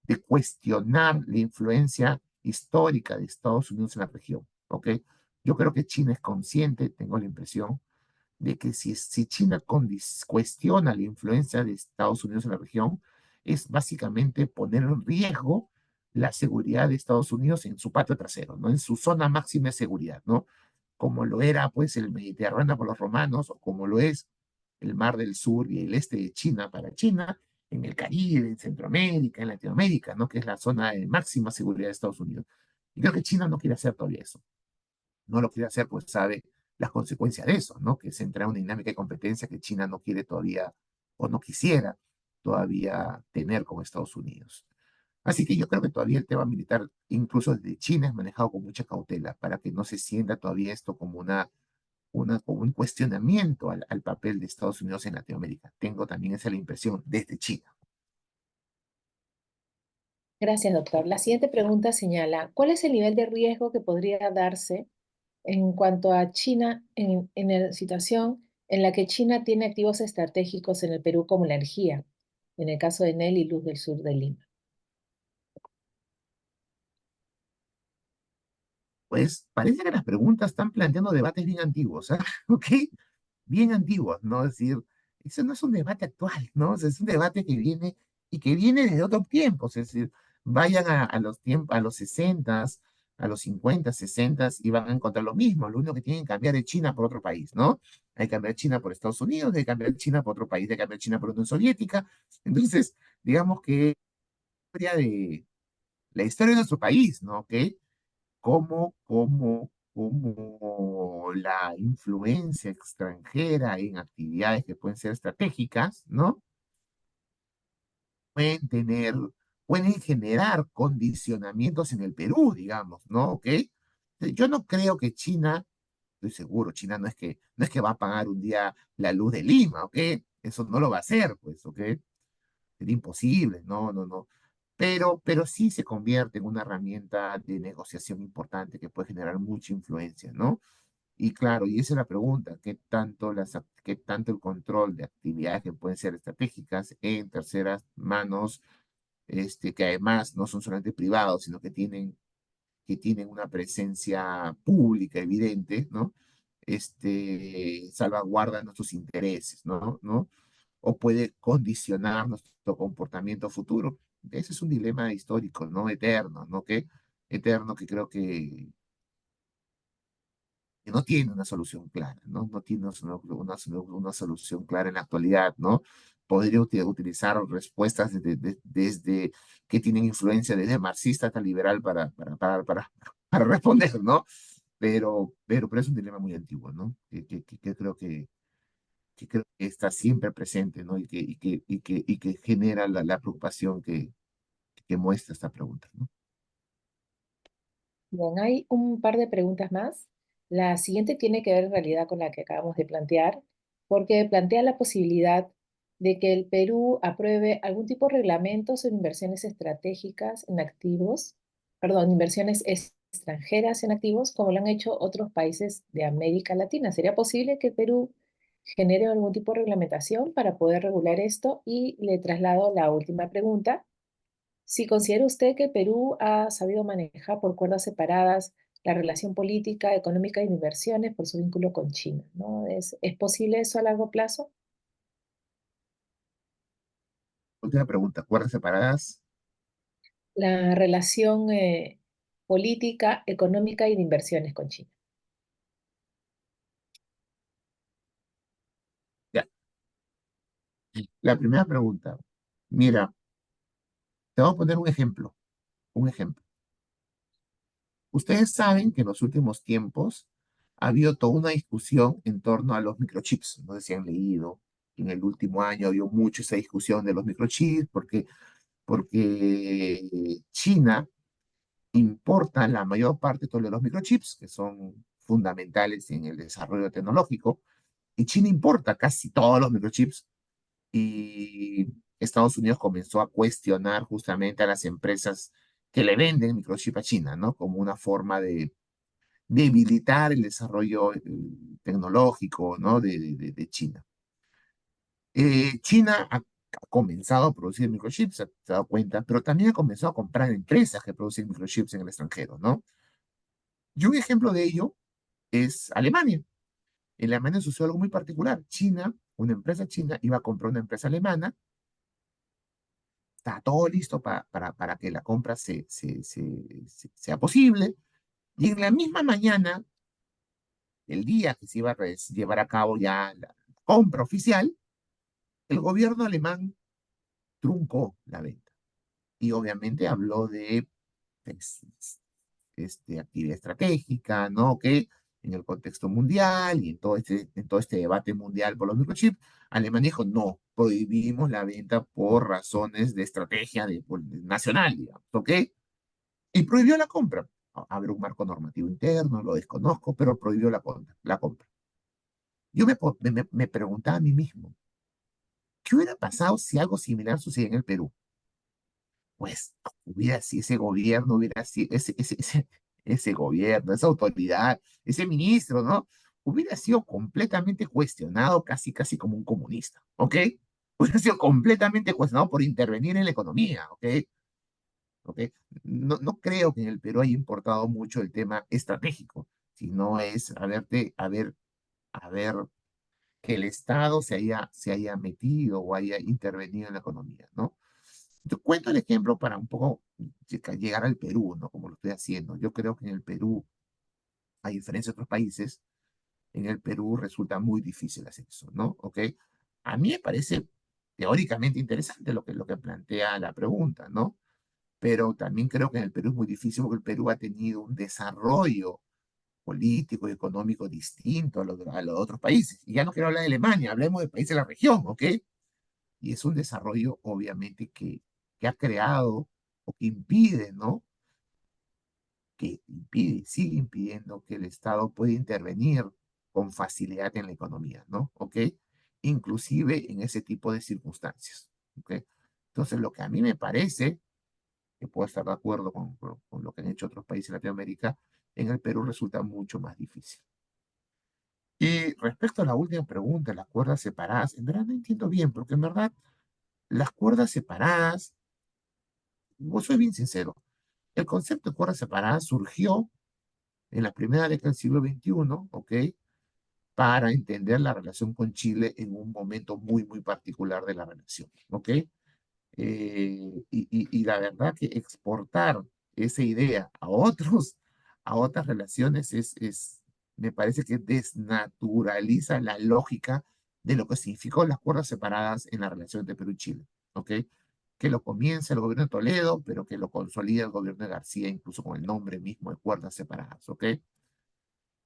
A: de cuestionar la influencia histórica de Estados Unidos en la región, ¿ok? Yo creo que China es consciente, tengo la impresión, de que si China cuestiona la influencia de Estados Unidos en la región, es básicamente poner en riesgo la seguridad de Estados Unidos en su patio trasero, ¿no? En su zona máxima de seguridad, ¿no? Como lo era pues el Mediterráneo por los romanos o como lo es el Mar del Sur y el este de China para China, en el Caribe, en Centroamérica, en Latinoamérica, ¿no? Que es la zona de máxima seguridad de Estados Unidos. Y creo que China no quiere hacer todavía eso. No lo quiere hacer, pues sabe las consecuencias de eso, ¿no? Que se entra en una dinámica de competencia que China no quiere todavía o no quisiera todavía tener con Estados Unidos. Así que yo creo que todavía el tema militar, incluso desde China, es manejado con mucha cautela para que no se sienta todavía esto como como un cuestionamiento al papel de Estados Unidos en Latinoamérica. Tengo también esa la impresión desde China.
B: Gracias, doctor. La siguiente pregunta señala, ¿cuál es el nivel de riesgo que podría darse en cuanto a China en la situación en la que China tiene activos estratégicos en el Perú como la energía, en el caso de Enel y Luz del Sur de Lima?
A: Pues parece que las preguntas están planteando debates bien antiguos, ¿ah? ¿Ok? Bien antiguos, ¿no? Es decir, eso no es un debate actual, ¿no? O sea, es un debate que viene y que viene desde otros tiempos, es decir, vayan a los tiempos, a los 60, a los 50, 60 y van a encontrar lo mismo. Lo único que tienen que cambiar es China por otro país, ¿no? Hay que cambiar China por Estados Unidos, hay que cambiar China por otro país, hay que cambiar China por Unión Soviética. Entonces, digamos que la historia de nuestro país, ¿no? ¿Ok? Cómo la influencia extranjera en actividades que pueden ser estratégicas, ¿no? Pueden tener, pueden generar condicionamientos en el Perú, digamos, ¿no? ¿Ok? Yo no creo que China, estoy seguro, China no es que va a pagar un día la luz de Lima, ¿ok? Eso no lo va a hacer, pues, ¿ok? Sería imposible, no, no, no. Pero sí se convierte en una herramienta de negociación importante que puede generar mucha influencia, ¿no? Y claro, y esa es la pregunta, qué tanto el control de actividades que pueden ser estratégicas en terceras manos, que además no son solamente privados, sino que tienen una presencia pública evidente, ¿no? Salvaguarda nuestros intereses, ¿no? O puede condicionar nuestro comportamiento futuro. Ese es un dilema histórico, ¿no? Eterno, ¿no? Eterno que creo que no tiene una solución clara, ¿no? No tiene una solución clara en la actualidad, ¿no? Podría utilizar respuestas desde que tienen influencia desde marxista hasta liberal para responder, ¿no? Pero es un dilema muy antiguo, ¿no? Que creo que está siempre presente, ¿no? Y que genera la preocupación que muestra esta pregunta, ¿no?
B: Bien, hay un par de preguntas más. La siguiente tiene que ver en realidad con la que acabamos de plantear, porque plantea la posibilidad de que el Perú apruebe algún tipo de reglamento sobre inversiones estratégicas en activos, perdón, inversiones extranjeras en activos, como lo han hecho otros países de América Latina. ¿Sería posible que el Perú genere algún tipo de reglamentación para poder regular esto? Y le traslado la última pregunta. Si considera usted que el Perú ha sabido manejar por cuerdas separadas la relación política, económica y de inversiones por su vínculo con China, ¿no? Es posible eso a largo plazo?
A: Última pregunta, ¿cuerdas separadas?
B: La relación política, económica y de inversiones con China.
A: Ya. La primera pregunta, mira, te voy a poner un ejemplo, un ejemplo. Ustedes saben que en los últimos tiempos ha habido toda una discusión en torno a los microchips. No sé si han leído, en el último año ha habido mucho esa discusión de los microchips porque China importa la mayor parte de todos los microchips, que son fundamentales en el desarrollo tecnológico, y China importa casi todos los microchips, y Estados Unidos comenzó a cuestionar justamente a las empresas que le venden microchip a China, ¿no? Como una forma de debilitar el desarrollo tecnológico, ¿no? de China. China ha comenzado a producir microchips, se ha dado cuenta, pero también ha comenzado a comprar empresas que producen microchips en el extranjero, ¿no? Y un ejemplo de ello es Alemania. En Alemania sucedió algo muy particular. China, una empresa china, iba a comprar una empresa alemana, está todo listo para que la compra sea posible, y en la misma mañana, el día que se iba a llevar a cabo ya la compra oficial, el gobierno alemán truncó la venta. Y obviamente habló de pues, actividad estratégica, ¿no? Que en el contexto mundial y en todo este debate mundial por los microchips, Alemania dijo, no, prohibimos la venta por razones de estrategia nacional, digamos, ¿ok? Y prohibió la compra. Habrá un marco normativo interno, lo desconozco, pero prohibió la compra. Yo me preguntaba a mí mismo, ¿qué hubiera pasado si algo similar sucediera en el Perú? Pues hubiera si ese gobierno hubiera sido, ese gobierno, esa autoridad, ese ministro, ¿no? Hubiera sido completamente cuestionado, casi, casi como un comunista, ¿ok? Hubiera sido completamente cuestionado por intervenir en la economía, ¿ok? ¿Ok? No, no creo que en el Perú haya importado mucho el tema estratégico, sino es a ver que el Estado se haya metido o haya intervenido en la economía, ¿no? Yo cuento el ejemplo para un poco llegar al Perú, ¿no? Como lo estoy haciendo. Yo creo que en el Perú, a diferencia de otros países, en el Perú resulta muy difícil hacer eso, ¿no? ¿Ok? A mí me parece teóricamente interesante lo que plantea la pregunta, ¿no? Pero también creo que en el Perú es muy difícil porque el Perú ha tenido un desarrollo político y económico distinto a los otros países. Y ya no quiero hablar de Alemania, hablemos de países de la región, ¿ok? Y es un desarrollo, obviamente, que ha creado o que impide, ¿no? Que impide, sigue impidiendo que el Estado pueda intervenir con facilidad en la economía, ¿no? ¿Ok? Inclusive en ese tipo de circunstancias, ¿ok? Entonces, lo que a mí me parece, que puedo estar de acuerdo con lo que han hecho otros países de Latinoamérica, en el Perú resulta mucho más difícil. Y respecto a la última pregunta, las cuerdas separadas, en verdad no entiendo bien, porque en verdad las cuerdas separadas, vos soy bien sincero, el concepto de cuerdas separadas surgió en la primera década del siglo XXI, ¿ok? Para entender la relación con Chile en un momento muy, muy particular de la relación, ¿ok? Y la verdad que exportar esa idea a otras relaciones me parece que desnaturaliza la lógica de lo que significó las cuerdas separadas en la relación de Perú y Chile, ¿ok? Que lo comienza el gobierno de Toledo, pero que lo consolida el gobierno de García, incluso con el nombre mismo de cuerdas separadas, ¿ok?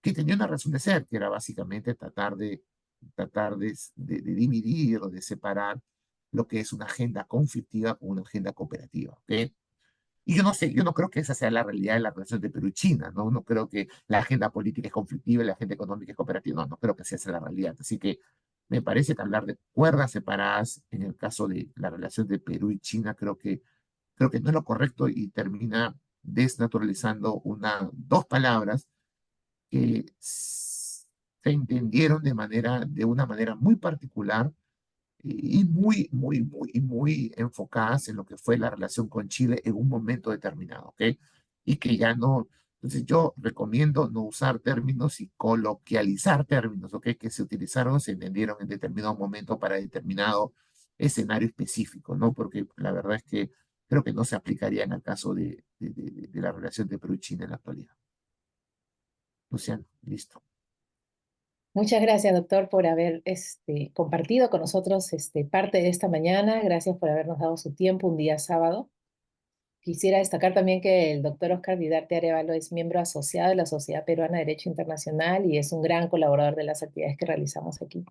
A: Que tenía una razón de ser, que era básicamente tratar de dividir o de separar lo que es una agenda conflictiva con una agenda cooperativa, ¿ok? Y yo no sé, yo no creo que esa sea la realidad de la relación de Perú y China, ¿no? No creo que la agenda política es conflictiva y la agenda económica es cooperativa, no, no creo que sea esa la realidad. Así que me parece que hablar de cuerdas separadas en el caso de la relación de Perú y China, creo que no es lo correcto y termina desnaturalizando dos palabras que se entendieron de una manera muy particular y muy enfocadas en lo que fue la relación con Chile en un momento determinado, ¿ok? Y que ya no, entonces yo recomiendo no usar términos y coloquializar términos, ¿ok? Que se utilizaron, se entendieron en determinado momento para determinado escenario específico, ¿no? Porque la verdad es que creo que no se aplicaría en el caso de la relación de Perú y China en la actualidad. Luciano, listo.
B: Muchas gracias, doctor, por haber compartido con nosotros parte de esta mañana. Gracias por habernos dado su tiempo un día sábado. Quisiera destacar también que el doctor Oscar Vidarte Arevalo es miembro asociado de la Sociedad Peruana de Derecho Internacional y es un gran colaborador de las actividades que realizamos aquí.